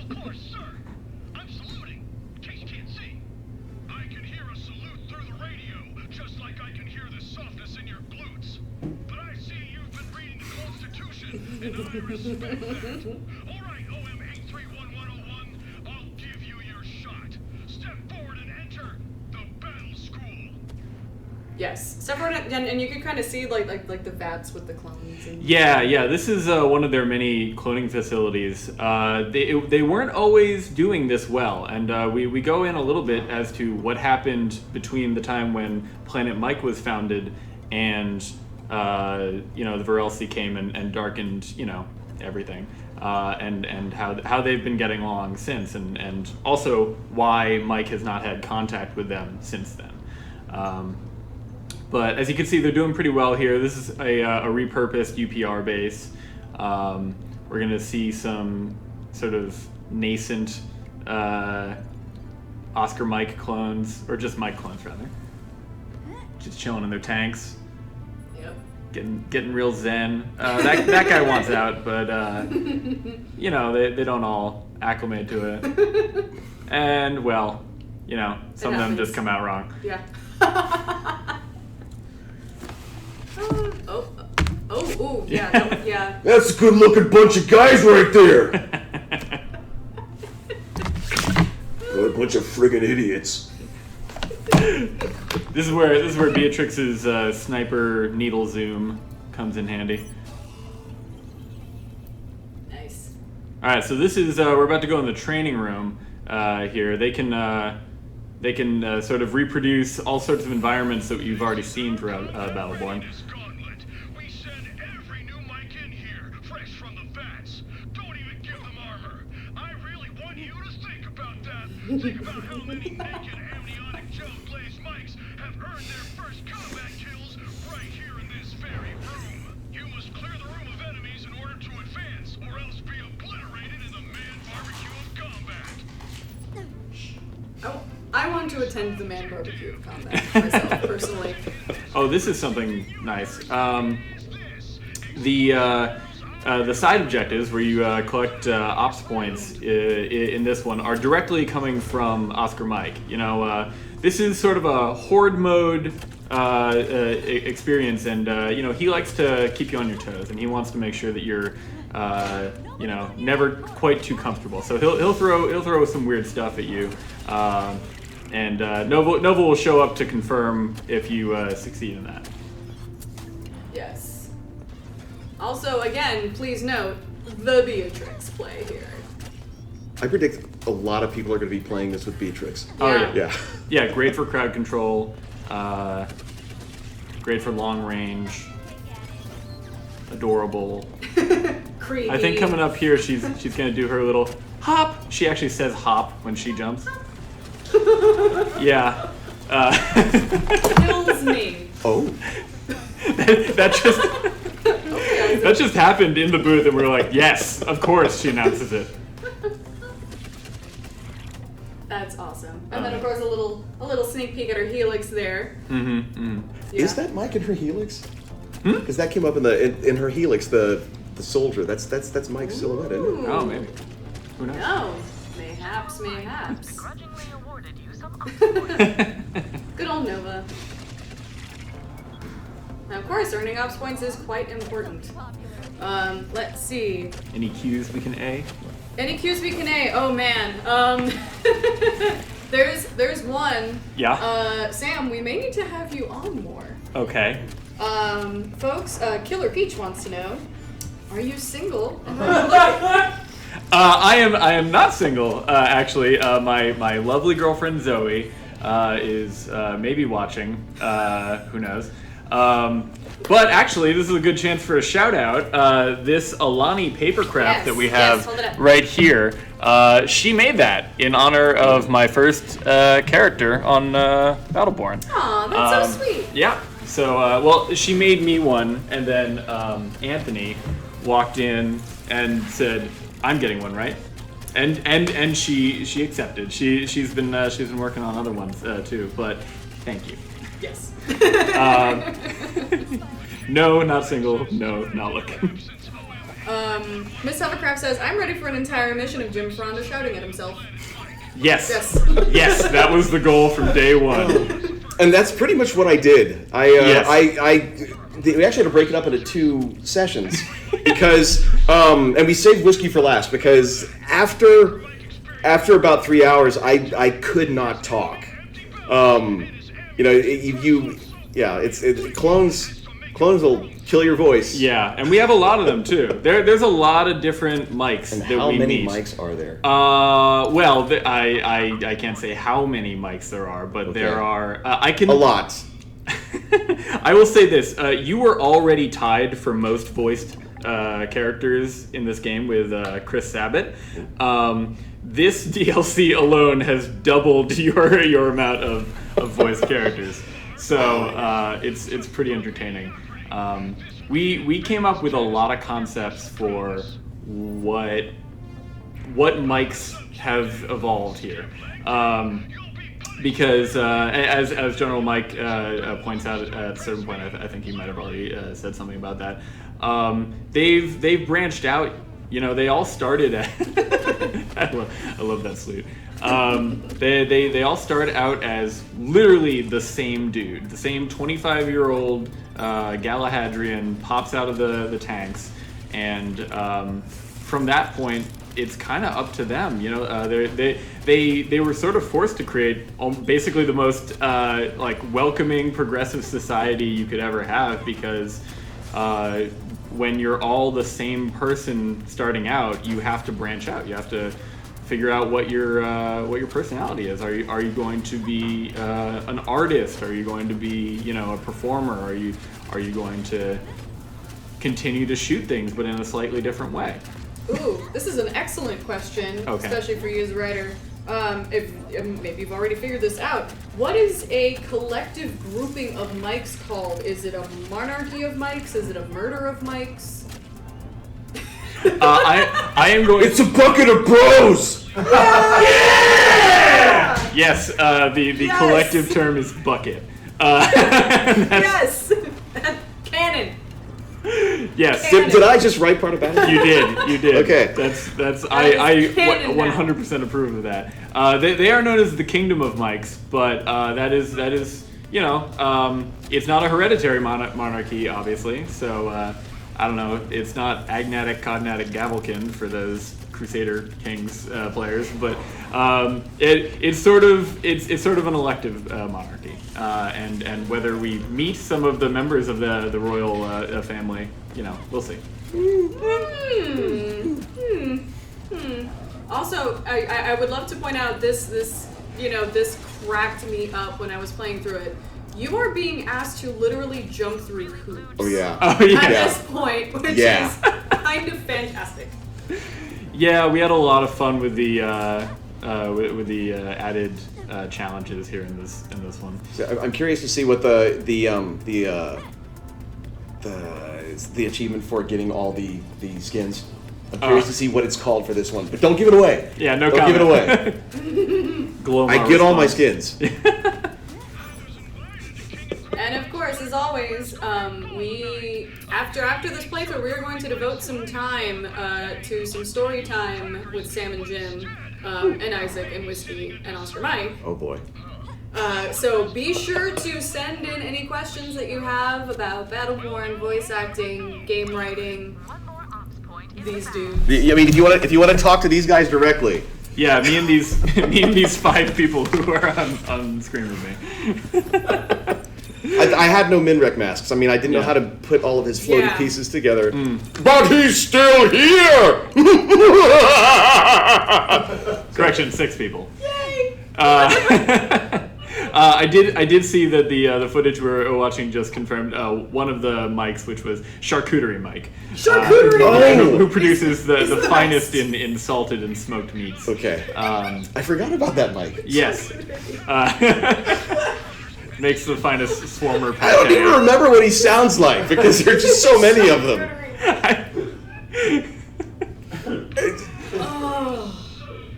Cool. And I respect that. All right, OM-831101, I'll give you your shot. Step forward and enter the battle school. Yes, step forward and you can kind of see like the vats with the clones. And Yeah. This is one of their many cloning facilities. They weren't always doing this well, and we go in a little bit as to what happened between the time when Planet Mike was founded and the Virelsi came and darkened everything, and how they've been getting along since, and also why Mike has not had contact with them since then. But as you can see, they're doing pretty well here. This is a repurposed UPR base. We're going to see some sort of nascent Oscar Mike clones, or just Mike clones rather, just chilling in their tanks. Yep. Getting real zen. That guy wants out, but they don't all acclimate to it. And some of them just come out wrong. Yeah. Yeah. That's a good looking bunch of guys right there. What a bunch of friggin' idiots. This is where Beatrix's sniper needle zoom comes in handy. Nice. All right, so this is we're about to go in the training room here. They can sort of reproduce all sorts of environments that you've already seen throughout Battleborn. We send every new mic in here, fresh from the vats. Don't even give them armor. I really want you to think about that. Think about how many naked amniotic gel glazed mics have earned their first combat kills right here in this very room. You must clear the room of enemies in order to advance, or else be obliterated in the man barbecue of combat. Oh, I want to attend the man barbecue of combat myself personally. Oh, this is something nice. The side objectives where you collect ops points in this one are directly coming from Oscar Mike. This is sort of a Horde Mode experience, and he likes to keep you on your toes, and he wants to make sure that you're never quite too comfortable. So he'll throw some weird stuff at you, and Nova will show up to confirm if you succeed in that. Yes. Also, again, please note the Beatrix play here. I predict a lot of people are going to be playing this with Beatrix. Oh yeah. Yeah. Yeah, great for crowd control. Great for long range. Adorable. Creepy. I think coming up here, she's gonna do her little hop. She actually says hop when she jumps. Yeah. Kills me. Oh. that just happened in the booth, and we were like, yes, of course. She announces it. That's awesome. And then of course a little sneak peek at her helix there. Mm-hmm. Yeah. Is that Mike in her helix? Because that came up in her helix, the soldier. That's Mike's silhouette, isn't it? Oh, maybe. Who knows? No. Mayhaps. Begrudgingly awarded you some Good old Nova. Now, of course, earning ops points is quite important. Let's see. Any cues we can A? Any cues we can A? Oh man. There's one. Yeah. Sam, we may need to have you on more. Okay. Folks, Killer Peach wants to know: are you single? I am not single. Actually, my lovely girlfriend Zoe is maybe watching. Who knows? But actually, this is a good chance for a shout out. This Alani papercraft that we have hold it up. right here, she made that in honor of my first character on Battleborn. Aw, that's so sweet. Yeah. So, she made me one, and then Anthony walked in and said, "I'm getting one, right?" And she accepted. She's been working on other ones too. But thank you. Yes. No, not single. No, not looking. Miss Hovercraft says, I'm ready for an entire mission of Jim Fonda shouting at himself. Yes. Yes. Yes, that was the goal from day one. And that's pretty much what I did. We actually had to break it up into 2 sessions because, and we saved whiskey for last because after about 3 hours, I could not talk. Clones will kill your voice. Yeah, and we have a lot of them too. There's a lot of different mics And that how we many meet. mics are there? I can't say how many mics there are, but there are. I can a lot. I will say this: you were already tied for most voiced characters in this game with Chris Sabat. This DLC alone has doubled your amount of voiced characters, so it's pretty entertaining. We came up with a lot of concepts for what mics have evolved here. Because as General Mike points out at a certain point, I think he might have already said something about that. They've branched out. They all started at. I love that salute. They all start out as literally the same dude, the same 25-year-old Galahadrian pops out of the tanks, and from that point, it's kind of up to them. They were sort of forced to create basically the most welcoming, progressive society you could ever have, because when you're all the same person starting out, you have to branch out. You have to figure out what your personality is. Are you going to be an artist? Are you going to be a performer? Are you going to continue to shoot things but in a slightly different way? Ooh, this is an excellent question, Okay. especially for you as a writer. If maybe you've already figured this out, what is a collective grouping of mics called? Is it a monarchy of mics? Is it a murder of mics? I am going. It's a bucket of bros! Yes, the Yes! collective term is bucket. Yes! Canon! Yes. Did I just write part about it? You did. Okay. That's I canon now. 100% approve of that. They are known as the Kingdom of Mics, but that is it's not a hereditary monarchy, obviously. So I don't know. It's not Agnatic, Cognatic, Gavelkin for those Crusader Kings players, but it's sort of an elective monarchy, and whether we meet some of the members of the royal family, we'll see. Also, I would love to point out this cracked me up when I was playing through it. You are being asked to literally jump through hoops. Oh yeah. At this point, which is kind of fantastic. Yeah, we had a lot of fun with the added challenges here in this one. So I'm curious to see what the achievement for getting all the skins. I'm curious to see what it's called for this one, but don't give it away. Yeah, no don't comment. Give it away. I get all my skins. And of course, as always, we after this playthrough, we are going to devote some time to some story time with Sam and Jim, and Isaac and Whiskey and Oscar Mike. Oh boy. So be sure to send in any questions that you have about Battleborn, voice acting, game writing. These dudes. I mean, if you want to talk to these guys directly. Yeah, me and these 5 people who are on screen with me. I had no Minrek masks. I mean, I didn't know how to put all of his floating pieces together. But he's still here! Correction, 6 people. Yay! I did see that the footage we're watching just confirmed one of the mics, which was Charcuterie Mike. Who produces the finest in salted and smoked meats. Okay. I forgot about that mic. Yes. Makes the finest swarmer pate. I don't even remember what he sounds like because there are just so many of them.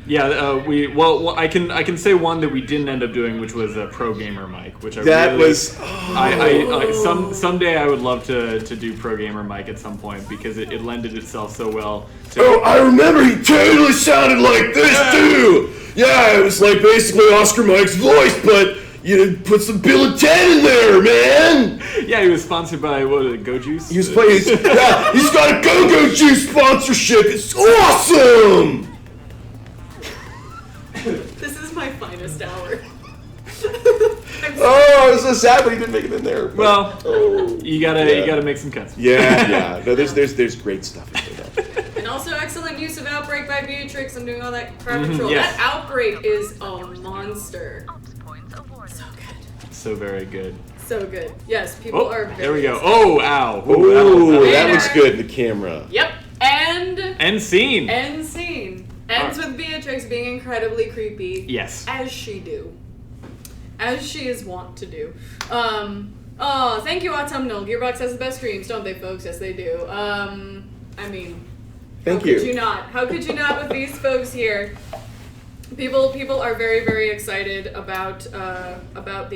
Yeah, I can say one that we didn't end up doing, which was a pro gamer mic, which someday I would love to do pro gamer mic at some point because it lended itself so well to. Oh, I remember he totally sounded like this too. Yeah, it was like basically Oscar Mike's voice, but you put some Bill and Ted in there, man. Yeah, he was sponsored by Go Juice. He was playing. He's got a Go Juice sponsorship. It's awesome. This is my finest hour. I was so sad when he didn't make it in there. But, well, you gotta make some cuts. Yeah. No, there's great stuff in there. And also excellent use of Outbreak by Beatrix and doing all that crowd control. Yes. That Outbreak is a monster. So good. So very good. So good. Yes, people are very there we go. excited. Oh, ow. Ooh, that looks good in the camera. Yep. End scene. Ends with Beatrix being incredibly creepy. Yes. As she is wont to do. Thank you, Autumnal. Gearbox has the best streams, don't they, folks? Yes, they do. I mean, Thank how could you not? How could you not with these folks here? People are very, very excited about the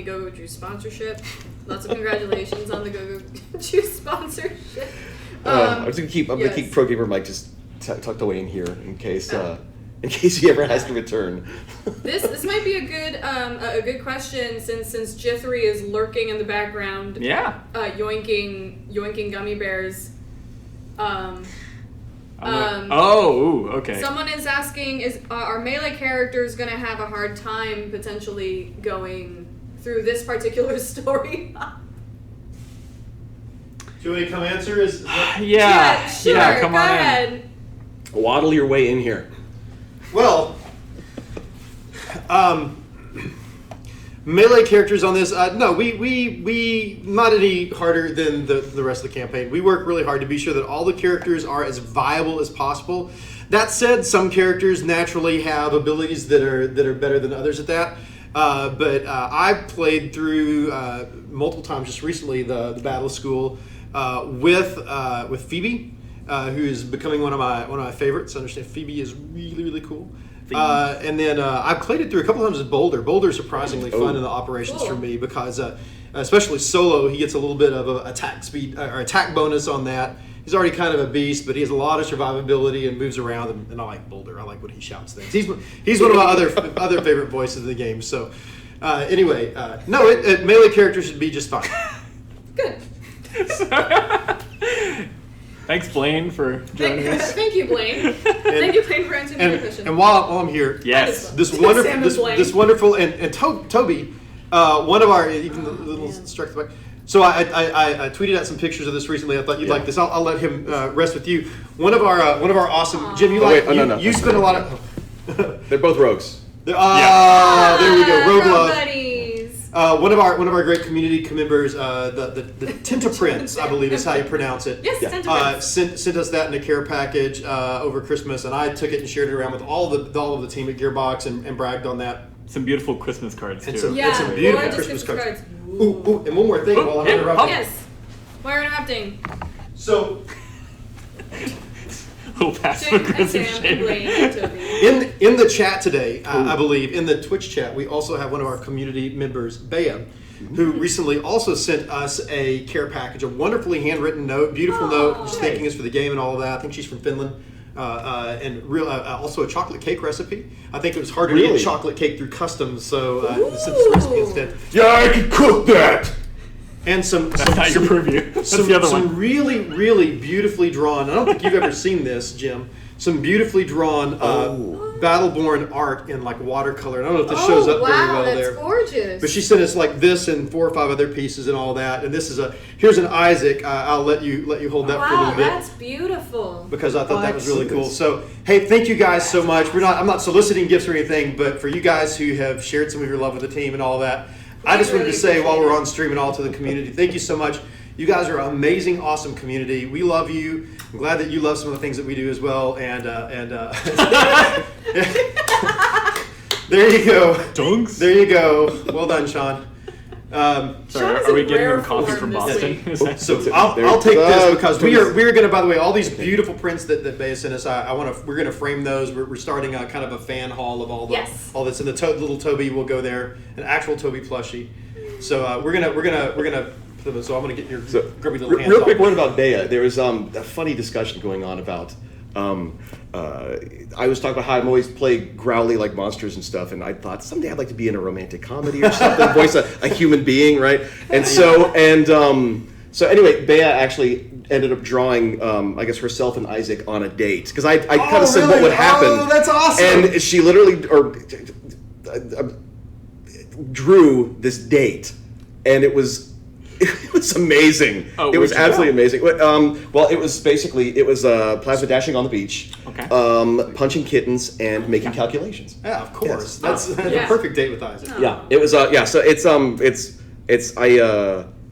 Go-Go Juice sponsorship. Lots of congratulations on the Go-Go Juice sponsorship. I'm gonna keep Pro Gamer Mike just tucked away in here in case he ever has to return. This might be a good question since Jythri is lurking in the background. Yeah. Yoinking gummy bears. Okay. Someone is asking: are melee characters going to have a hard time potentially going through this particular story? Do you want me to come answer? Yeah, sure. Yeah, come go on ahead. in. Waddle your way in here. Well, melee characters on this, no, we not any harder than the rest of the campaign. We work really hard to be sure that all the characters are as viable as possible. That said, some characters naturally have abilities that are better than others at that. But I played through multiple times just recently the Battle School with Phoebe, who is becoming one of my favorites. I understand Phoebe is really, really cool. And then I played it through a couple times with Boulder. Boulder's surprisingly fun in the operations for me because, especially solo, he gets a little bit of a attack speed or attack bonus on that. He's already kind of a beast, but he has a lot of survivability and moves around. And I like Boulder. I like when he shouts things. He's one of my other favorite voices of the game. So Anyway, no, melee characters should be just fine. Good. Thanks, Blaine, for joining us. Thank you, Blaine. Thank you, Blaine, for answering the question. And while I'm here, Yes. this Sam wonderful, and this, Blaine. this wonderful, and Toby, one of our even the little struck the back. So I tweeted out some pictures of this recently. I thought you'd like this. I'll let him rest with you. One of our awesome Jim. You like? You spent a lot of. They're both rogues. There we go. Rogue love. buddies. One of our great community members, the Tinta Prince, I believe is how you pronounce it. Yes, Tinta Prince. Sent us that in a care package over Christmas, and I took it and shared it around with all of the team at Gearbox and bragged on that. Some beautiful Christmas cards, too. And some, Yeah, and some beautiful gorgeous Christmas Christmas cards. cards. Ooh, and one more thing while I'm yeah, interrupting. Yes. Why are interrupting? So Little passive Jim and aggressive Sam and shame. Blaine and Toby. in the chat today, I believe, in the Twitch chat, we also have one of our community members, Bea, who recently also sent us a care package, a wonderfully handwritten note, beautiful note, just thanking us for the game and all of that. I think she's from Finland. And also a chocolate cake recipe. I think it was hard to Really? eat chocolate cake through customs, so sent this recipe instead. Yeah, I can cook that. And some That's not your purview. That's some, the other some one. really, really beautifully drawn. I don't think you've ever seen this, Jim. Some beautifully drawn Battleborn art in like watercolor. And I don't know if this shows up very well that's there. gorgeous. But she sent us like this and 4 or 5 other pieces and all that. And this is here's an Isaac. I'll let you hold that for a Wow, little bit. that's beautiful. Because I thought that was really cool. So, hey, thank you guys so much. I'm not soliciting gifts or anything, but for you guys who have shared some of your love with the team and all that, I just wanted to say while we're on stream and all to the community, thank you so much. You guys are an amazing, awesome community. We love you. I'm glad that you love some of the things that we do as well. And there you go. Dunks. There you go. Well done, Sean. Sean Sorry, is are we in getting rare him coffee form from this Boston? week. Is that- So I'll take this because we're gonna, by the way, all these beautiful prints that Bea sent us. We're gonna frame those. We're starting a kind of a fan haul of all this, and the little Toby will go there, an actual Toby plushie. So we're gonna. So I'm gonna get your grubby little hands Real quick off. one about Bea. There was a funny discussion going on about. I was talking about how I'm always play growly like monsters and stuff, and I thought someday I'd like to be in a romantic comedy or something, voice a human being, right? And so anyway, Bea actually ended up drawing, I guess, herself and Isaac on a date because I kind of said what would happen. Oh, that's awesome! And she literally drew this date, and it was amazing. Oh, it was what'd you absolutely draw? amazing. Well, it was basically plasma dashing on the beach, Okay. punching kittens, and making calculations. Yeah, of course. Yes. That's Yeah. a perfect date with Isaac. Yeah, it was. So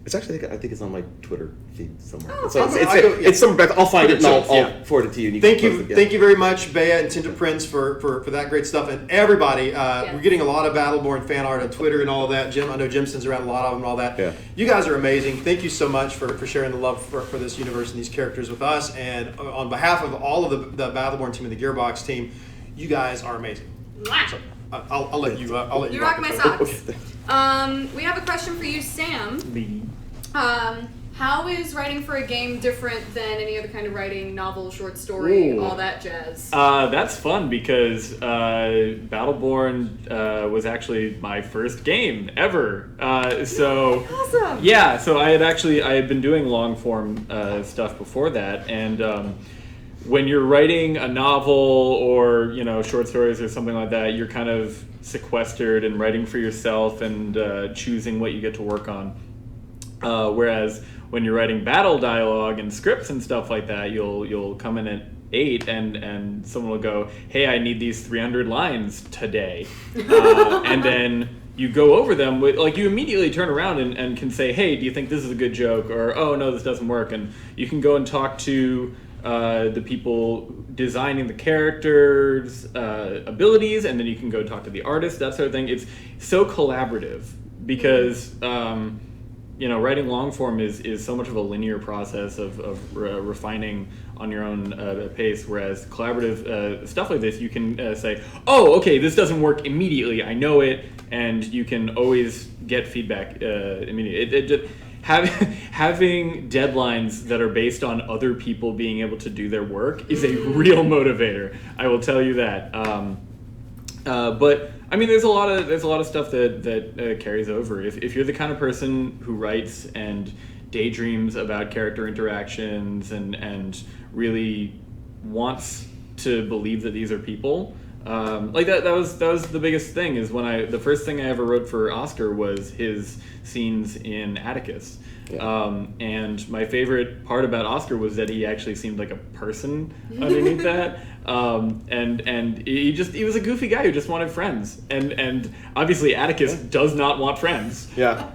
it's actually I think it's on my Twitter feed somewhere. Oh, So okay. it's somewhere back. I'll find it and I'll Yeah. forward it to you. And you Thank can you, post it, yeah. thank you very much, Bea and Tinta Prince for that great stuff, and everybody. We're getting a lot of Battleborn fan art on Twitter and all of that. Jim, I know Jim sends around a lot of them and all that. Yeah. You guys are amazing. Thank you so much for sharing the love for this universe and these characters with us. And on behalf of all of the Battleborn team and the Gearbox team, you guys are amazing. Mwah. So I'll let you. I'll let you. You rock my it. socks. We have a question for you, Sam. How is writing for a game different than any other kind of writing, novel, short story, Ooh. all that jazz? That's fun because Battleborn was actually my first game ever. Awesome. Yeah, so I had been doing long form stuff before that, and when you're writing a novel or short stories or something like that, you're kind of sequestered and writing for yourself and choosing what you get to work on. Whereas when you're writing battle dialogue and scripts and stuff like that, you'll come in at 8 and someone will go, "Hey, I need these 300 lines today," and then you go over them with you immediately turn around and can say, "Hey, do you think this is a good joke?" Or, "Oh no, this doesn't work," and you can go and talk to the people designing the characters' abilities, and then you can go talk to the artist, that sort of thing. It's so collaborative because writing long form is so much of a linear process of refining on your own pace, whereas collaborative stuff like this, you can say, "Oh, okay, this doesn't work immediately. I know it," and you can always get feedback immediately. Having deadlines that are based on other people being able to do their work is a real motivator. I will tell you that. But I mean, there's a lot of stuff that carries over. If you're the kind of person who writes and daydreams about character interactions and really wants to believe that these are people, like that was the biggest thing. Is when the first thing I ever wrote for Oscar was his scenes in Atticus. Yeah. And my favorite part about Oscar was that he actually seemed like a person underneath that. And he was a goofy guy who just wanted friends. And obviously Atticus does not want friends. Yeah.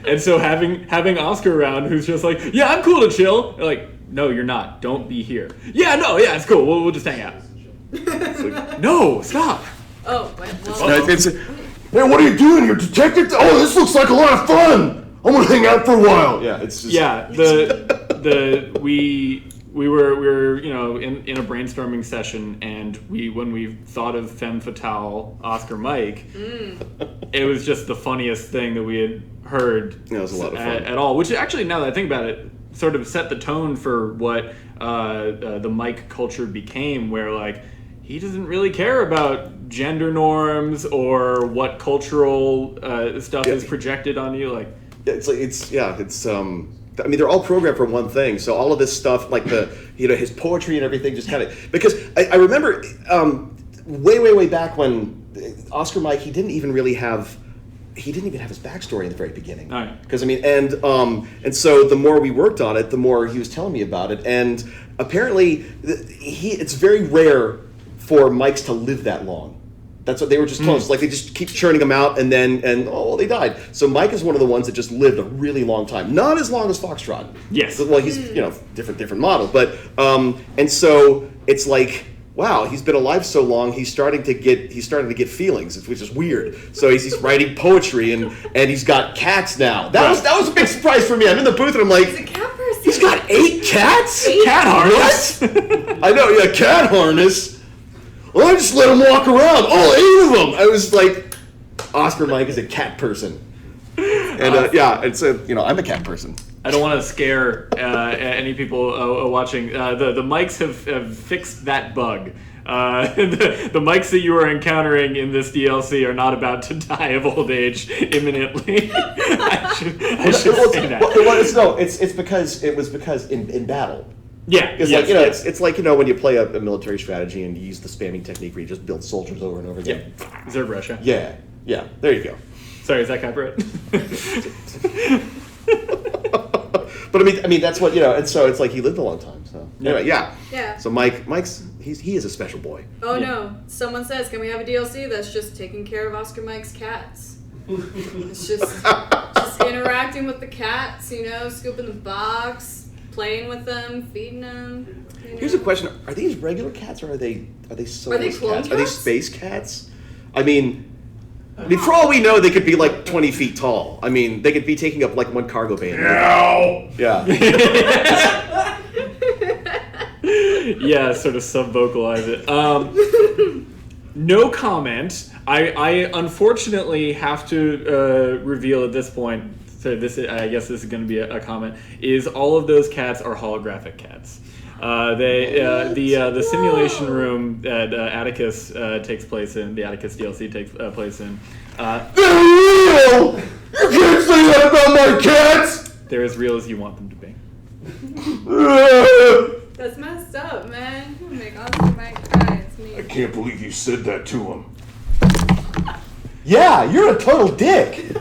And so having Oscar around who's just like, yeah, I'm cool to chill. They're like, no, you're not. Don't be here. Yeah, it's cool. We'll just hang out. Like, no, stop. Oh, well. Hey, what are you doing here, detective? Oh, this looks like a lot of fun. I'm gonna hang out for a while. Yeah, it's just we were in a brainstorming session, and when we thought of Femme Fatale Oscar Mike, it was just the funniest thing that we had heard. Yeah, it was a lot of fun at all. Which actually, now that I think about it, sort of set the tone for what the Mike culture became, where like he doesn't really care about gender norms or what cultural stuff is projected on you, like. I mean, they're all programmed for one thing. So all of this stuff, like his poetry and everything, just kind of, because I remember way back when Oscar Mike, he didn't even have his backstory in the very beginning. Because and so the more we worked on it, the more he was telling me about it, and apparently it's very rare for Mikes to live that long. That's what they were just close. Like they just keep churning them out, and they died. So Mike is one of the ones that just lived a really long time. Not as long as Foxtrot. Yes. Well, he's different model, but and so it's like, wow, he's been alive so long. He's starting to get feelings, which is weird. So he's writing poetry, and he's got cats now. That was a big surprise for me. I'm in the booth and I'm like, He's a cat person. He's got 8 cats. Cat harness. What? I know, yeah, cat harness. Well, I just let him walk around. All 8 of them. I was like, Oscar Mike is a cat person. And I'm a cat person. I don't want to scare any people watching. The mics have fixed that bug. The mics that you are encountering in this DLC are not about to die of old age imminently. I should say that. It's because in battle. Yeah, it's like when you play a military strategy and you use the spamming technique where you just build soldiers over and over again. Yeah. Zerg Russia. Yeah. There you go. Sorry, is that copyright? But I mean that's what and so it's like he lived a long time. So anyway, yeah. So Mike's he is a special boy. Oh no! Someone says, "Can we have a DLC that's just taking care of Oscar Mike's cats?" It's just interacting with the cats, scooping the box, playing with them, feeding them. Here's a question: are these regular cats or are they soulless clone cats? Are they space cats? I mean, for all we know, they could be like 20 feet tall. I mean, they could be taking up like one cargo bay. No. Yeah. Yeah, sort of sub-vocalize it. No comment. I unfortunately have to reveal at this point, so I guess this is going to be a comment, is all of those cats are holographic cats. The simulation room that Atticus takes place in, the Atticus DLC takes place in. They're real! You can't say that about my cats! They're as real as you want them to be. That's messed up, man. You make Oscar Mike cry. It's me. I can't believe you said that to him. Yeah, you're a total dick.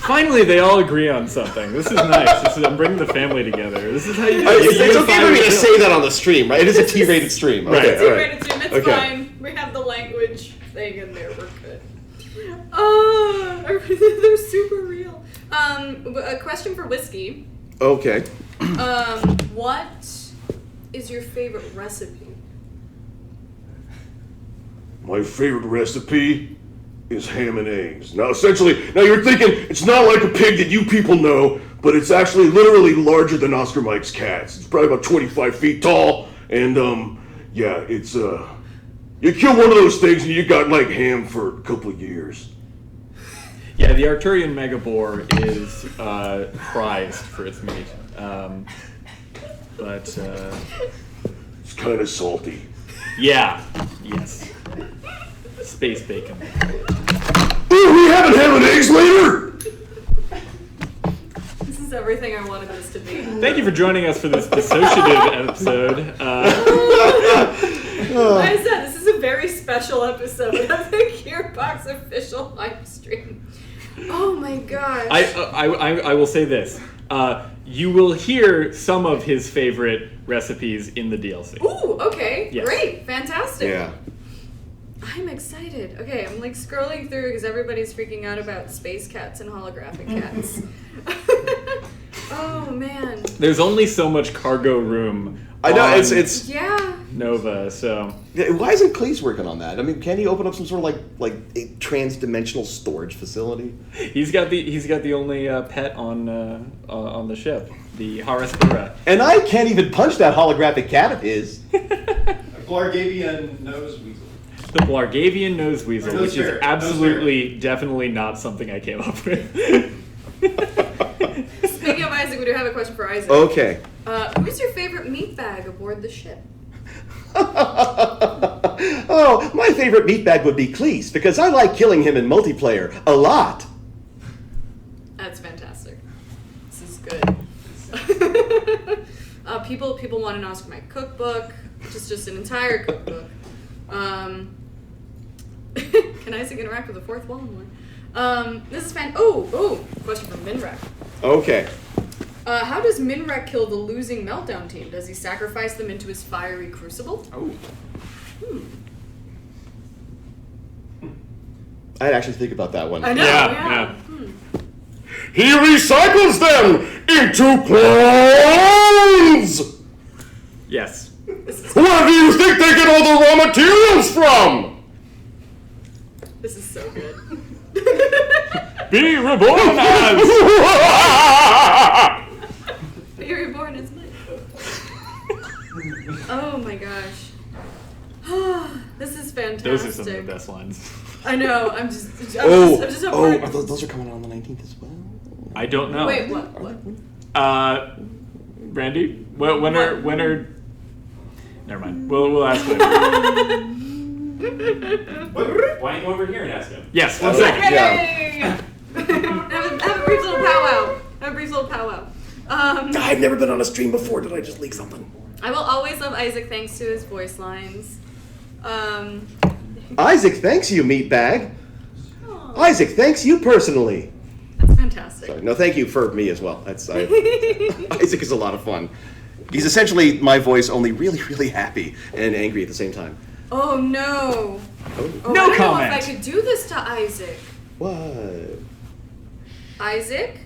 Finally, they all agree on something. This is nice. I'm bringing the family together. This is how you do it. It's okay for me to say that on the stream, right? It is a T-rated stream. Right. It's a T-rated stream. It's fine. We have the language thing in there. We're good. Oh, they're super real. A question for Whiskey. Okay. What is your favorite recipe? My favorite recipe is ham and eggs. Now you're thinking, it's not like a pig that you people know, but it's actually literally larger than Oscar Mike's cats. It's probably about 25 feet tall, and it's you kill one of those things and you got like ham for a couple of years. Yeah, the Arcturian Megabore is prized for its meat, but it's kind of salty. Yeah. Yes. space bacon. Oh, we have a ham and eggs later! This is everything I wanted this to be. Thank you for joining us for this dissociative episode. Like I said, this is a very special episode of the Gearbox official live stream. Oh my gosh. I will say this. You will hear some of his favorite recipes in the DLC. Ooh, okay. Yes. Great. Fantastic. Yeah. I'm excited. Okay, I'm like scrolling through because everybody's freaking out about space cats and holographic cats. Oh man. There's only so much cargo room. I know, on it's Yeah. Nova, so why isn't Cleese working on that? I mean, can he open up some sort of like a trans-dimensional storage facility? he's got the only pet on the ship, the Haraspura. And I can't even punch that holographic cat of his. Blargavian nose weasel. The Blargavian nose weasel, Nose which is ferret, absolutely, definitely not something I came up with. Speaking of Isaac, we do have a question for Isaac. Okay. Who's your favorite meat bag aboard the ship? Oh, my favorite meat bag would be Cleese, because I like killing him in multiplayer a lot. That's fantastic. This is good. People want to know my cookbook, just an entire cookbook. Can Isaac interact with the fourth wall more? This is question from Minrek. Okay. How does Minrek kill the losing Meltdown team? Does he sacrifice them into his fiery crucible? Oh. I'd actually think about that one. I know, Yeah. He recycles them into clones! Yes. Where do you think they get all the raw materials from? This is so good. Be reborn as. Be reborn as me. Oh my gosh. This is fantastic. Those are some of the best lines. I know. I'm just Are bored. those are coming out on the 19th as well? I don't know. Wait, what? Randy, when are? Never mind. We'll ask later. Why don't you go over here and ask him? Yes, 1 second. Hey! have a brief little powwow. I've never been on a stream before. Did I just leak something? I will always love Isaac thanks to his voice lines. Isaac thanks you, meatbag. Aw, Isaac thanks you personally. that's fantastic. Sorry. No, thank you for me as well. Isaac is a lot of fun. He's essentially my voice, only really, really happy and angry at the same time. Oh no. Oh, No I don't comment. know if I could do this to Isaac. What? Isaac,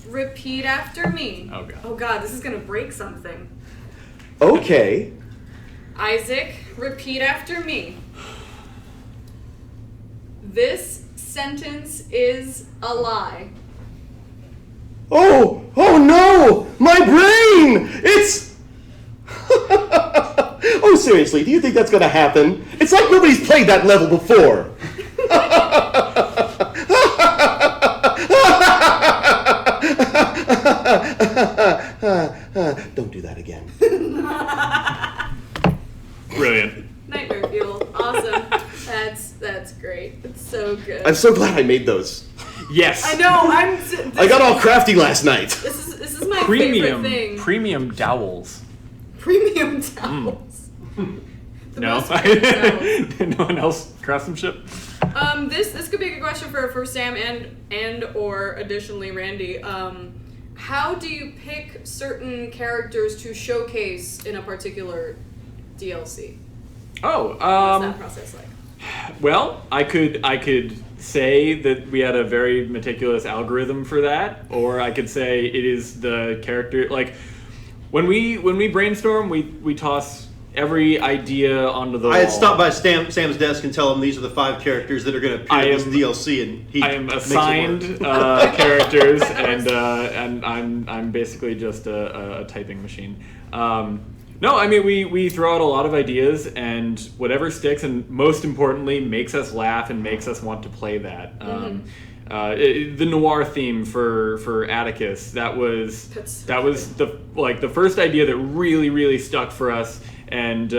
repeat after me. Oh, God. Oh god, this is gonna break something. Okay. Isaac, repeat after me. This sentence is a lie. Oh no! My brain! It's... Oh, seriously, do you think that's gonna happen? It's like nobody's played that level before. Don't do that again. Brilliant. Nightmare fuel. Awesome. That's great. It's so good. I'm so glad I made those. Yes. I know. I got all crafty last night. This is my favorite thing. Premium dowels. Premium towels. The No. most premium towels. No one else craftsmanship. This could be a good question for Sam and or additionally Randy. How do you pick certain characters to showcase in a particular DLC? Oh, What's that process like? well, I could say that we had a very meticulous algorithm for that, or I could say it is the character. Like when we brainstorm, we toss every idea onto the wall. I had stopped by Sam's desk and tell him these are the 5 characters that are going to appear in this DLC, and he I am makes it assigned work. characters, and I'm basically just a typing machine. No, I mean we throw out a lot of ideas, and whatever sticks, and most importantly, makes us laugh and makes us want to play that. The noir theme for Atticus, that was the first idea that really stuck for us, and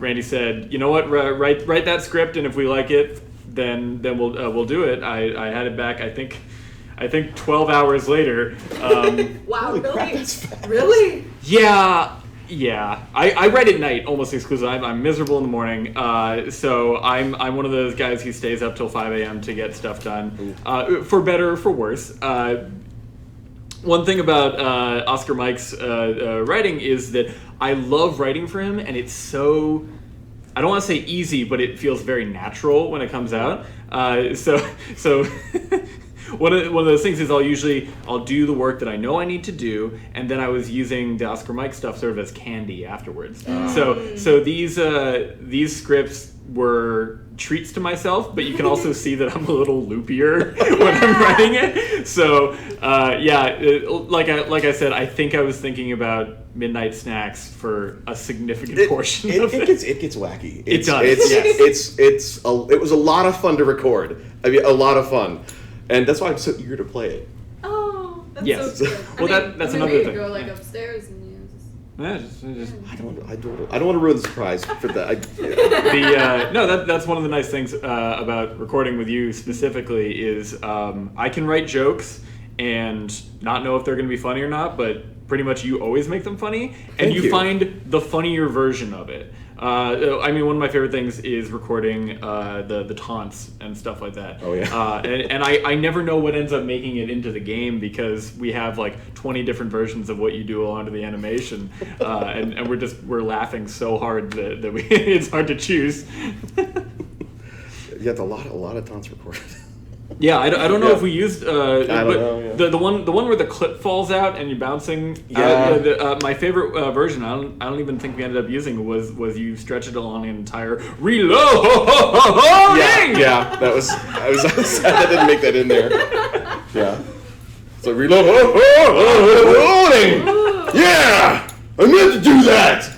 Randy said, you know what, write that script, and if we like it, then we'll do it. I had it back. I think 12 hours later. Wow, Holy really? crap, that's fast. Really? Yeah. I write at night almost exclusively. I'm miserable in the morning, so I'm one of those guys who stays up till 5 a.m. to get stuff done, for better or for worse. One thing about Oscar Mike's writing is that I love writing for him, and it's so, I don't want to say easy, but it feels very natural when it comes out. So one of those things is I'll do the work that I know I need to do, and then I was using the Oscar Mike stuff sort of as candy afterwards. So these scripts were treats to myself, but you can also see that I'm a little loopier when I'm writing it. So like I said, I think I was thinking about midnight snacks for a significant portion of it. It gets wacky. It does. It was a lot of fun to record. I mean, a lot of fun, and that's why I'm so eager to play it. Oh, that's Yes. so good. Well, that's another you thing. Go like upstairs and just I don't want to ruin the surprise for that. That's one of the nice things about recording with you specifically is I can write jokes and not know if they're going to be funny or not, but pretty much you always make them funny, and Thank you. find the funnier version of it. I mean, one of my favorite things is recording the taunts and stuff like that. Oh, yeah. And I never know what ends up making it into the game because we have like 20 different versions of what you do onto the animation, and we're laughing so hard that it's hard to choose. Yeah, a lot of taunts recorded. Yeah, I don't know if we used. I don't know, yeah. The one where the clip falls out and you're bouncing. Yeah. My favorite version, I don't even think we ended up using was you stretch it along an entire reload. Yeah. That was. I was sad I didn't make that in there. Yeah. So reload. Reloading. Yeah, I meant to do that.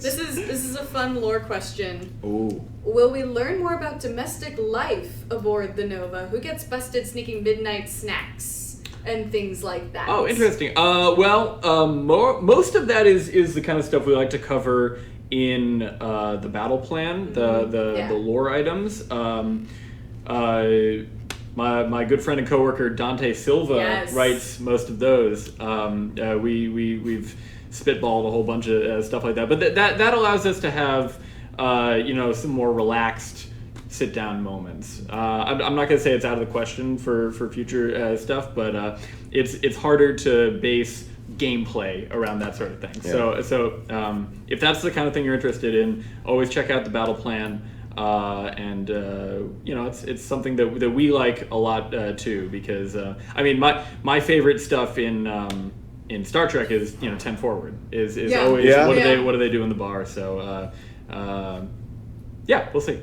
This is a fun lore question. Ooh. Will we learn more about domestic life aboard the Nova? Who gets busted sneaking midnight snacks and things like that? Oh, interesting. Most of that is the kind of stuff we like to cover in the battle plan, the lore items. My good friend and coworker Dante Silva writes most of those. We've spitballed a whole bunch of stuff like that, but that allows us to have some more relaxed sit-down moments. I'm not going to say it's out of the question for future stuff, but it's harder to base gameplay around that sort of thing. Yeah. So if that's the kind of thing you're interested in, always check out the battle plan. And it's something that we like a lot too, because I mean my favorite stuff in Star Trek is 10 forward is always what do they do in the bar. So we'll see.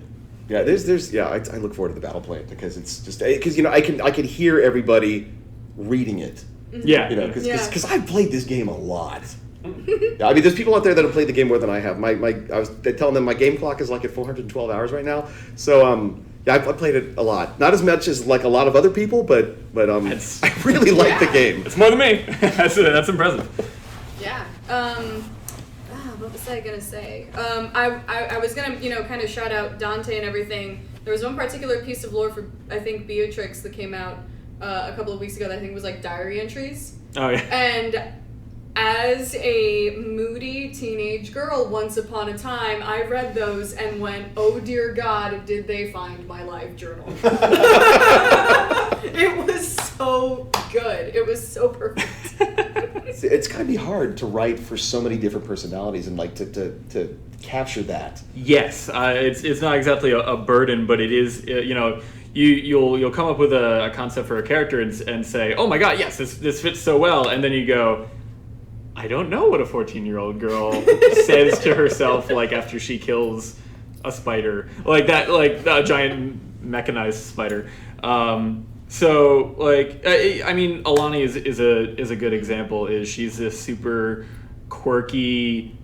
Yeah, I look forward to the battle plan because it's just because I can hear everybody reading it. Yeah, because I've played this game a lot. Yeah, I mean, there's people out there that have played the game more than I have. I was telling them my game clock is like at 412 hours right now. So I've played it a lot. Not as much as like a lot of other people, but I really like the game. It's more than me. That's impressive. Yeah. What was I gonna say? I was gonna kind of shout out Dante and everything. There was one particular piece of lore for I think Beatrix that came out a couple of weeks ago that I think was like diary entries. Oh yeah. And as a moody teenage girl once upon a time, I read those and went, oh dear God, did they find my live journal? It was so good. It was so perfect. It's gotta be hard to write for so many different personalities and like to capture that. Yes, it's not exactly a burden, but it is. You'll come up with a concept for a character and say, oh my God, yes, this fits so well, and then you go, I don't know what a 14-year-old girl says to herself like after she kills a spider like that, like a giant mechanized spider. So like I mean, Alani is a good example. She's this super quirky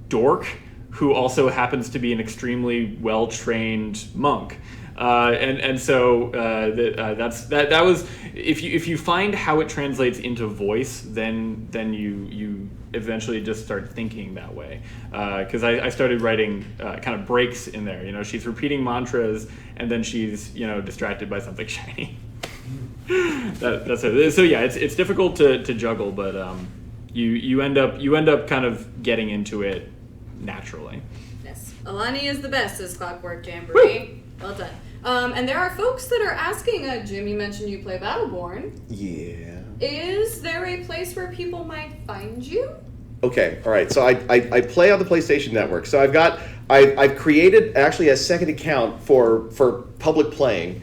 dork who also happens to be an extremely well-trained monk. So that was if you find how it translates into voice, then you eventually just start thinking that way. Because I started writing kind of breaks in there. You know, she's repeating mantras, and then she's, you know, distracted by something shiny. That's it. So yeah, it's difficult to juggle, but you end up kind of getting into it naturally. Yes, Alani is the best, says Clockwork Jamboree. Well done. And there are folks that are asking, Jim, you mentioned you play Battleborn. Yeah. Is there a place where people might find you? Okay, all right. So I play on the PlayStation Network. So I've created actually a second account for public playing.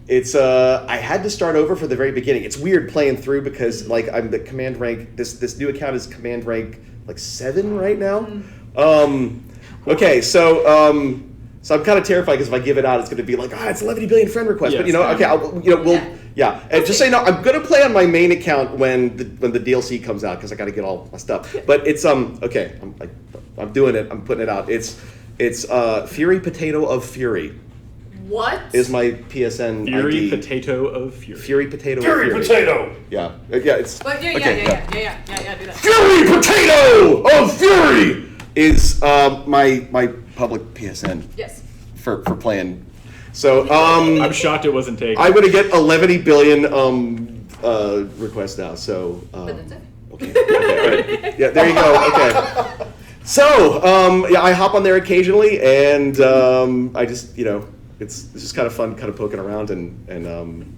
It's I had to start over for the very beginning. It's weird playing through because like I'm the command rank. This new account is command rank like 7 right now. Okay, so I'm kind of terrified because if I give it out, it's going to be like, it's 11 billion friend requests. Yes. But and just say no. I'm going to play on my main account when the DLC comes out because I got to get all my stuff. But it's okay. I'm doing it. I'm putting it out. It's Fury Potato of Fury. What? Is my PSN Fury ID. Potato of Fury. Fury Potato Fury of Fury. Potato! Yeah. It's... But yeah, okay, do that. Fury Potato of Fury! Is my public PSN Yes. for playing. So, I'm shocked it wasn't taken. I'm going to get 11 billion requests now, so... But that's it. Okay, all right. Yeah, there you go, okay. So, I hop on there occasionally, and I just, it's just kind of fun kind of poking around and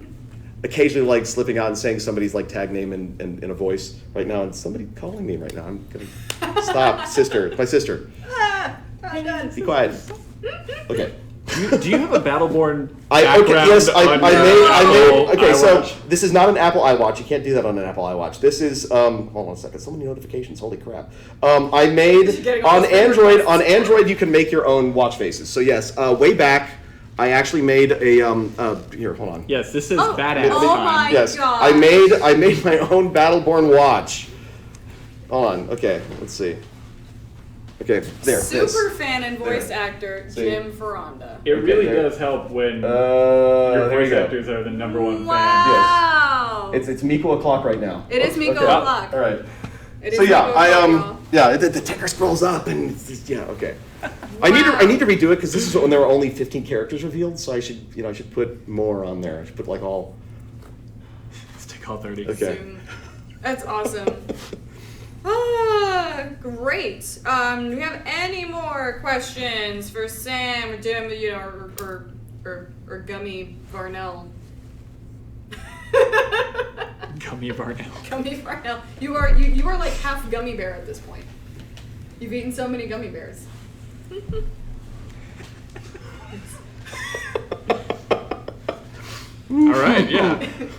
occasionally like slipping out and saying somebody's like tag name in a voice right now, and somebody calling me right now. I'm gonna stop. Sister, it's my sister. Be quiet. Okay. Do you have a Battleborn I background made on okay, your so iWatch? this is not an Apple iWatch. You can't do that on an Apple iWatch. This is hold on a second. So many notifications. Holy crap. I made Getting all on those Android. requests. On Android, you can make your own watch faces. So yes, way back, I actually made a here. Hold on. Yes, this is Oh, badass. oh time. my Yes, gosh. I made my own Battleborn watch. Hold on. Okay, let's see. Okay, there. Super this. fan and voice actor See. Jim Ferranda. It really there. does help when your There you voice go. actors are the number one fan. Wow. It's Miko o'clock right now. It is Miko Okay. o'clock. All right. It So is yeah, Miko o'clock, y'all. the ticker scrolls up and it's just, okay. I need to redo it because this is when there were only 15 characters revealed, so I should put more on there. I should put like all. Let's take all 30. Okay. Zoom. That's awesome. Great. Do we have any more questions for Sam or Jim, or Gummy Varnell? Gummy Varnell. Gummy Varnell. You are like half gummy bear at this point. You've eaten so many gummy bears. All right, yeah.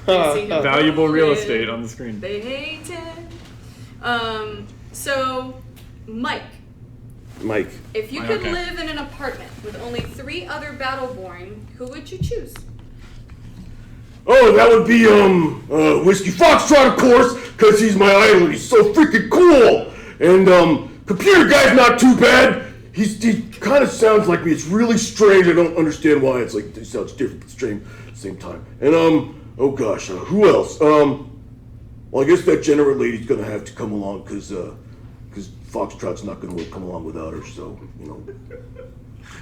They see him Valuable real rolling. estate on the screen. They hate it. So, Mike, if you could Okay. live in an apartment with only 3 other Battleborn, who would you choose? Oh, that would be, Whiskey Foxtrot, of course, because he's my idol. He's so freaking cool. And, Computer Guy's not too bad. He kind of sounds like me. It's really strange. I don't understand why. It's like, he sounds different but strange at the same time. And, oh gosh, who else? Well, I guess that general lady's gonna have to come along, because Foxtrot's not gonna come along without her, so,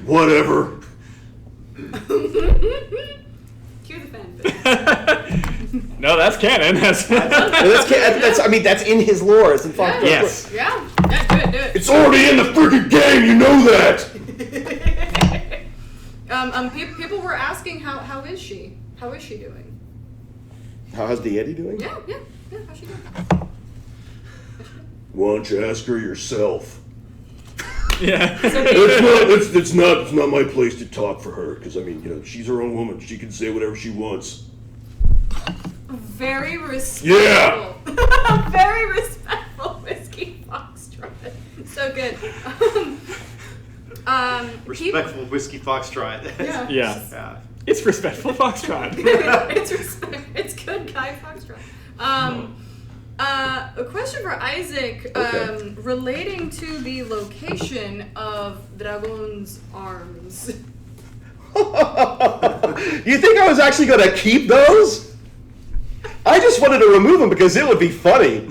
whatever. Cue the fanfic. No, that's canon. That's That's in his lore. It's in Fox. yes. Yeah, do it. It's already in the freaking game, you know that! People were asking how is she? How is she doing? How's Deity doing? Yeah, how's she doing? Why don't you ask her yourself? Yeah. It's not my place to talk for her, because, she's her own woman. She can say whatever she wants. Very respectful. Yeah! Very respectful, Whiskey Foxtrot. So good. Respectful Whiskey Foxtrot. Yeah. Yeah. Yeah. It's respectful Foxtrot. It's good guy Foxtrot. A question for Isaac, Okay. relating to the location of Dragon's arms. You think I was actually going to keep those? I just wanted to remove them because it would be funny.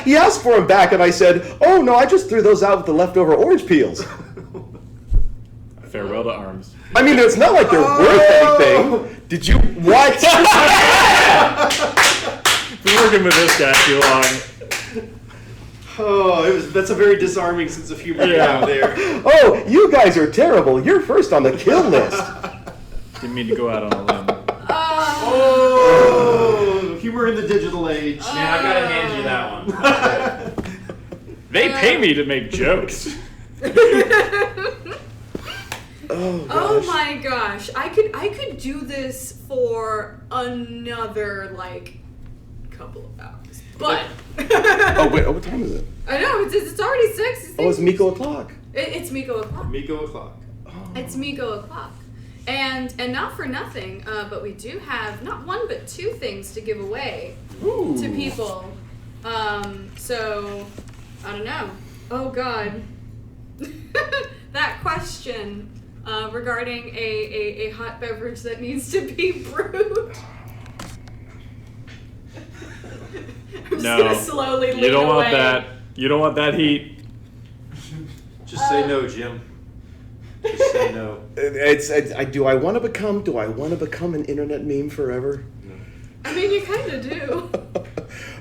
he asked for them back, and I said, "Oh no, I just threw those out with the leftover orange peels." Farewell to arms. I mean, it's not like they're worth anything. Did you what? Been working with this guy too long. Oh, that's a very disarming sense of humor there. Oh, you guys are terrible. You're first on the kill list. Didn't mean to go out on a limb. Oh, humor in the digital age. Man, I gotta hand you that one. They pay me to make jokes. Oh my gosh. I could do this for another like couple of hours. But Oh wait, what time is it? I know it's already 6. Oh, it's Miko o'clock. It's Miko o'clock. Miko o'clock. It's Miko o'clock. And not for nothing, but we do have not one but 2 things to give away to people. So I don't know. Oh God. That question regarding a hot beverage that needs to be brewed. I'm just gonna slowly lean you don't want away. that. You don't want that heat. Just say no, Jim. Just say no. Do I want to become an internet meme forever? I mean, you kind of do.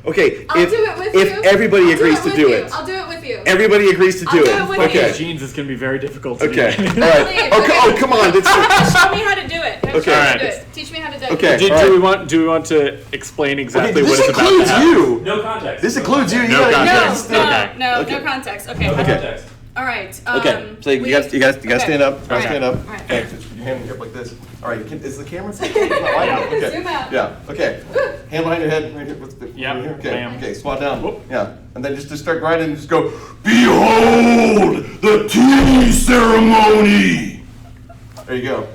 Okay, I'll do it with you. if everybody I'll agrees to do you. it. I'll do it with you. Everybody agrees to do I'll do it. it with Okay. you. Jeans is gonna be very difficult to Okay. do. All right. Okay. Oh, come on. Show me how to do it. Okay. Show me how to do Alright. it. Teach me how to do it. Okay. Do, all right. do we want to explain exactly Okay, what this it's about? includes to happen? you. No context. This includes you. You No gotta- context. No, Okay. no Okay. context. Okay. No Okay. context. All right. Okay. So you we- guys okay. stand up. All right. Stand up. All right. Okay. Put your hand up like this. All right. Is the camera? Okay. Zoom out. Yeah. Okay. Hand behind your head. Right here. What's the? Yep, right here? Okay. bam. Okay. Squat down. Whoop. Yeah. And then just start grinding and just go. Behold the tea ceremony. There you go.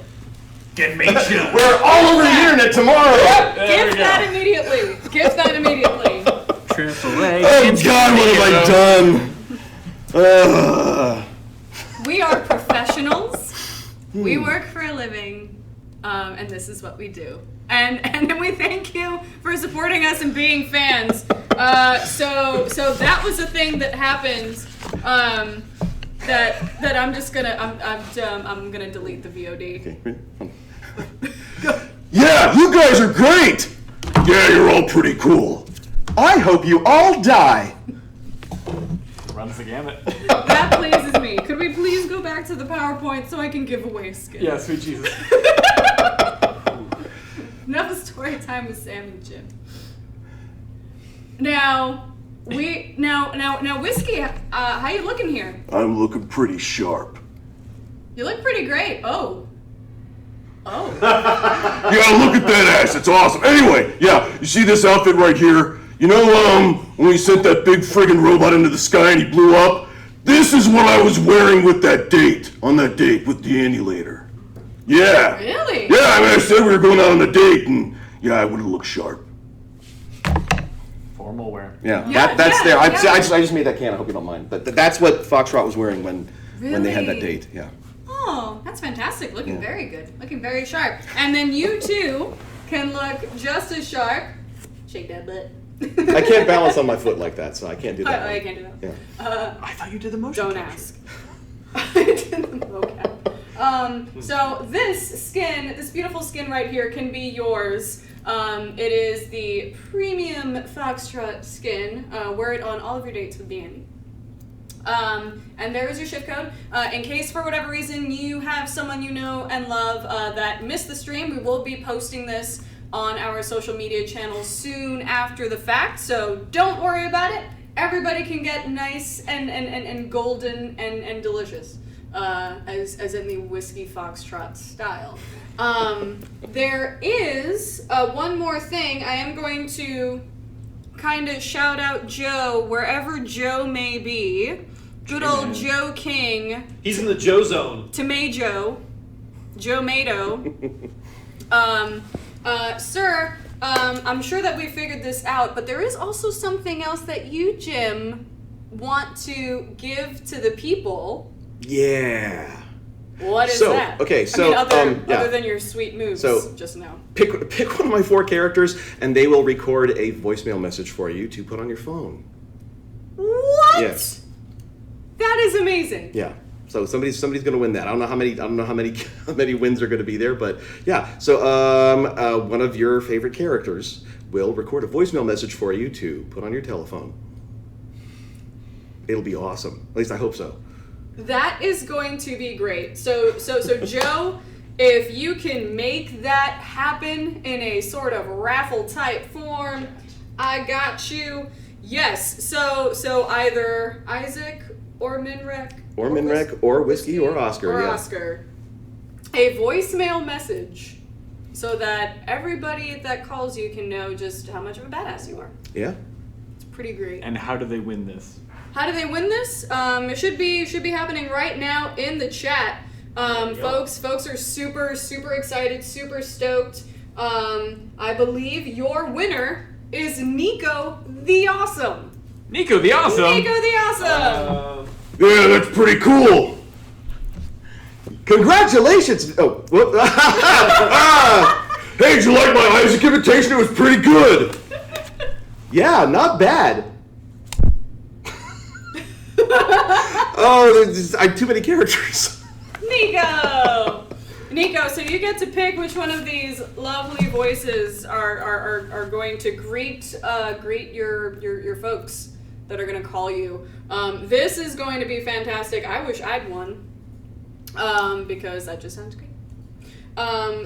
Get made chill. We're all over the internet tomorrow. Give that immediately. Give that immediately. Triple A. Oh God! What have I done? We are professionals. We work for a living, and this is what we do. And then we thank you for supporting us and being fans. So that was a thing that happened. That I'm just gonna I'm gonna delete the VOD. Okay. Yeah, you guys are great. Yeah, you're all pretty cool. I hope you all die. Runs the gamut. That pleases me. Could we please go back to the PowerPoint so I can give away skin? Yeah, sweet Jesus. Enough of story time with Sam and Jim. Now, Whiskey, how you looking here? I'm looking pretty sharp. You look pretty great. Oh. Yeah, look at that ass. It's awesome. Anyway, yeah, you see this outfit right here? You know, when we sent that big friggin' robot into the sky and he blew up? This is what I was wearing with that date, on that date with the Annulator. Yeah. Really? Yeah, I mean, I said we were going out on a date, and yeah, I would have looked sharp. Formal wear. Yeah, Yeah, that's yeah, there. I yeah. just made that can. I hope you don't mind. But that's what Foxtrot was wearing when they had that Really? date. Yeah. Oh, that's fantastic. Looking Yeah. very good. Looking very sharp. And then you too can look just as sharp. Shake that butt. I can't balance on my foot like that, so I can't do that. I one. can't do that. Yeah. I thought you did the motion Don't capture. ask. I didn't vocab. So this beautiful skin right here can be yours. It is the premium Foxtrot skin. Wear it on all of your dates with Danny. And there is your shift code. In case for whatever reason you have someone you know and love that missed the stream, we will be posting this on our social media channels soon after the fact, so don't worry about it. Everybody can get nice and golden and delicious, as in the Whiskey Foxtrot style. There is one more thing. I am going to kind of shout out Joe, wherever Joe may be. Good old Joe King. He's in the Joe zone. Tomato. Joe Mato. Sir, I'm sure that we figured this out, but there is also something else that you, Jim, want to give to the people. Yeah. What is So, that? okay, I so, mean, other yeah. than your sweet moves So- just now. Pick one of my 4 characters, and they will record a voicemail message for you to put on your phone. What? Yes. That is amazing. Yeah. So somebody's going to win that. I don't know how many how many wins are going to be there, but yeah. So one of your favorite characters will record a voicemail message for you to put on your telephone. It'll be awesome. At least I hope so. That is going to be great. So Joe, if you can make that happen in a sort of raffle type form, I got you. Yes. So either Isaac or Minrek. Or Minrek, or Whiskey, or Oscar. Or yeah. Oscar. A voicemail message so that everybody that calls you can know just how much of a badass you are. Yeah. It's pretty great. And how do they win this? How do they win this? It should be happening right now in the chat. Folks are super excited, super stoked. I believe your winner is Nico the Awesome. Nico the Awesome? Nico the Awesome! Yeah, that's pretty cool. Congratulations! Oh, whoop. Hey, did you like my Isaac imitation? It was pretty good. Yeah, not bad. Oh, there's too many characters. Nico, so you get to pick which one of these lovely voices are going to greet your folks that are going to call you. This is going to be fantastic. I wish I'd won, because that just sounds great.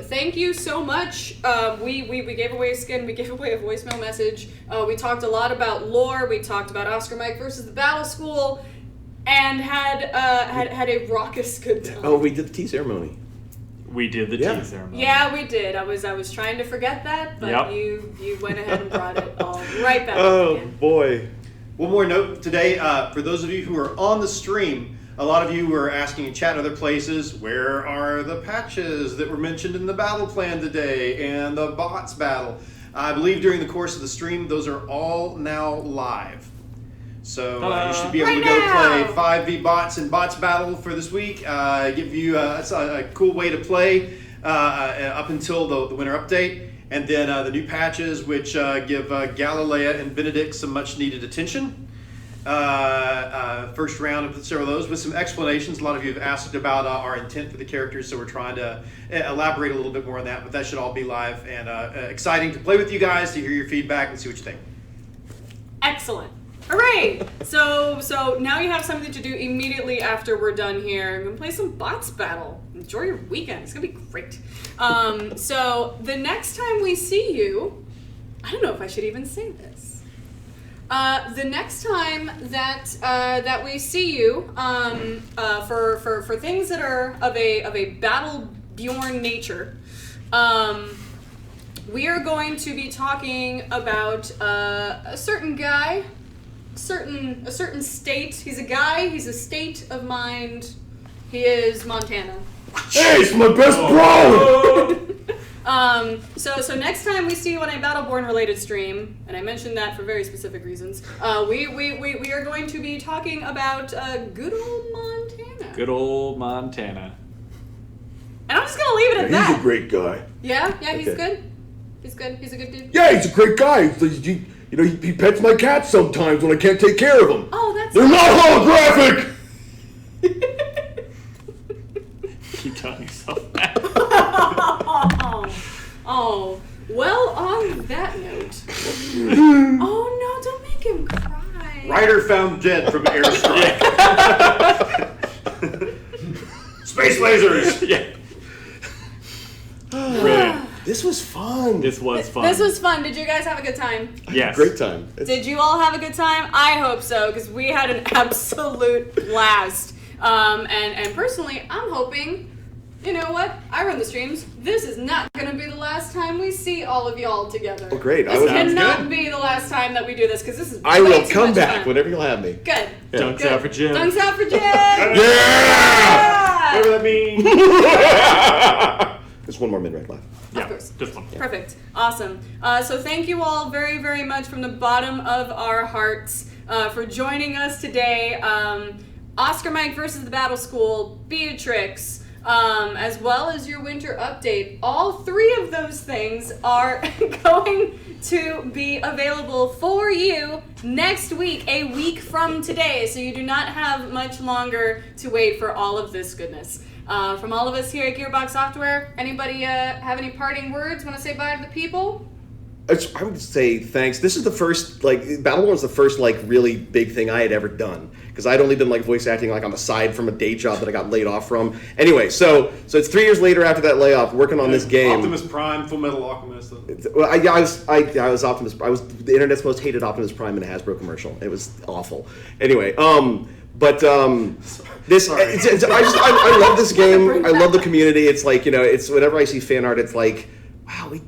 Thank you so much. We gave away a skin. We gave away a voicemail message. We talked a lot about lore. We talked about Oscar Mike versus the Battle School, and had a raucous good time. Oh, we did the tea ceremony. We did the tea ceremony. Yeah, we did. I was trying to forget that, but Yep. you went ahead and brought it all right back up Oh again. boy. One more note today, for those of you who are on the stream, a lot of you were asking in chat and other places, where are the patches that were mentioned in the battle plan today and the bots battle? I believe during the course of the stream, those are all now live. So you should be able to go play 5v bots and bots battle for this week. Give you a cool way to play up until the winter update. And then the new patches, which give Galilea and Benedict some much needed attention. First round of several of those with some explanations. A lot of you have asked about our intent for the characters, so we're trying to elaborate a little bit more on that. But that should all be live and exciting to play with you guys, to hear your feedback and see what you think. Excellent. Hooray! So now you have something to do immediately after we're done here. I'm gonna play some bots battle. Enjoy your weekend. It's gonna be great. So the next time we see you, I don't know if I should even say this. The next time that we see you, for things that are of a Battleborn nature, we are going to be talking about a certain guy. A certain state. He's a guy. He's a state of mind. He is Montana. Hey, it's my best bro. So next time we see you on a Battleborn related stream, and I mentioned that for very specific reasons, we are going to be talking about good old Montana. Good old Montana. And I'm just gonna leave it at that. He's a great guy. Yeah, he's Okay. good. He's good. He's a good dude. Yeah, he's a great guy. He pets my cats sometimes when I can't take care of them. Oh, that's. They're not holographic. Keep telling yourself that. Oh. Well, on that note. Oh no! Don't make him cry. Ryder found dead from airstrike. Space lasers. Yeah. Brilliant. This was fun. This was fun. This was fun. Did you guys have a good time? Yes. Great time. Did you all have a good time? I hope so, because we had an absolute blast. And personally, I'm hoping, you know what? I run the streams. This is not going to be the last time we see all of y'all together. Oh, great. This Sounds cannot good. be the last time that we do this, because this is I way will too come much back fun. whenever you'll have me. Good. Dunks Good. out for Jim. Dunks out for Jim. Yeah. Whatever that means. There's one more mid-rank left. Yeah, Of course. just one. Perfect. Awesome. So thank you all very, very much from the bottom of our hearts for joining us today. Oscar Mike versus the Battle School, Beatrix, as well as your winter update. All 3 of those things are going to be available for you next week, a week from today. So you do not have much longer to wait for all of this goodness. From all of us here at Gearbox Software, anybody have any parting words? Want to say bye to the people? I would say thanks. This is the first, Battleborn's the first, really big thing I had ever done. Because I'd only been, voice acting, on the side from a day job that I got laid off from. Anyway, so it's 3 years later after that layoff, working on this game. Optimus Prime, Full Metal Alchemist. Well, I was Optimus. I was the internet's most hated Optimus Prime in a Hasbro commercial. It was awful. Anyway, this I love this game. I love the community. It's it's whenever I see fan art, it's wow, we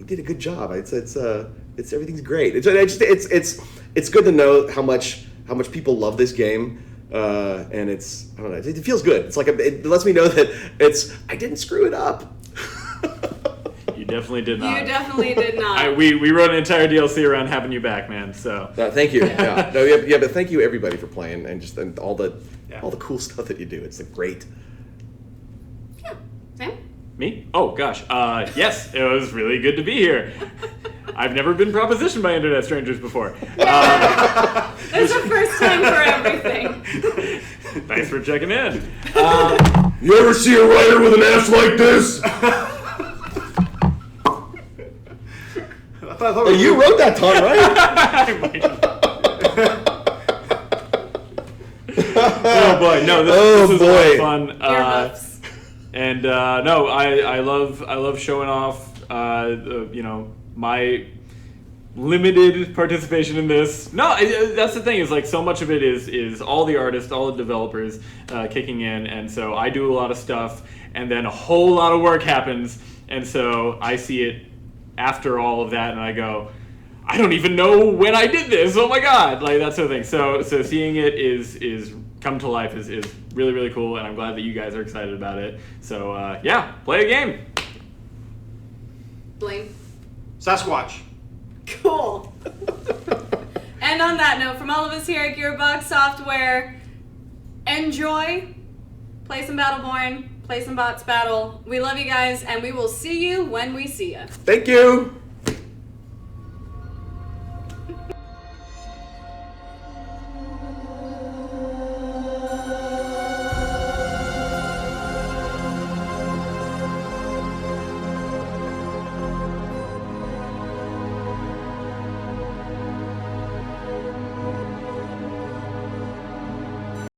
did a good job. It's everything's great. It's good to know how much people love this game. And I don't know, it feels good. It's it lets me know that I didn't screw it up. You definitely did not. You definitely did not. We wrote an entire DLC around having you back, man. So thank you. Yeah, but thank you everybody for playing and all the cool stuff that you do. It's great. Yeah. Sam? Me? Oh gosh. Yes, it was really good to be here. I've never been propositioned by internet strangers before. There's a first time for everything. Thanks for checking in. You ever see a writer with an ass like this? You wrote that, Tom, right? Oh boy, no, this was a lot of fun. Earmuffs. And no, I love showing off my limited participation in this. No, that's the thing, is so much of it is all the artists, all the developers kicking in, and so I do a lot of stuff, and then a whole lot of work happens, and so I see it after all of that, and I go, I don't even know when I did this. Oh my god, that sort of thing. So seeing it is come to life is really, really cool, and I'm glad that you guys are excited about it. So yeah, play a game. Blaine. Sasquatch. Cool. And on that note, from all of us here at Gearbox Software, enjoy, play some Battleborn, play some Bots Battle. We love you guys, and we will see you when we see you. Thank you.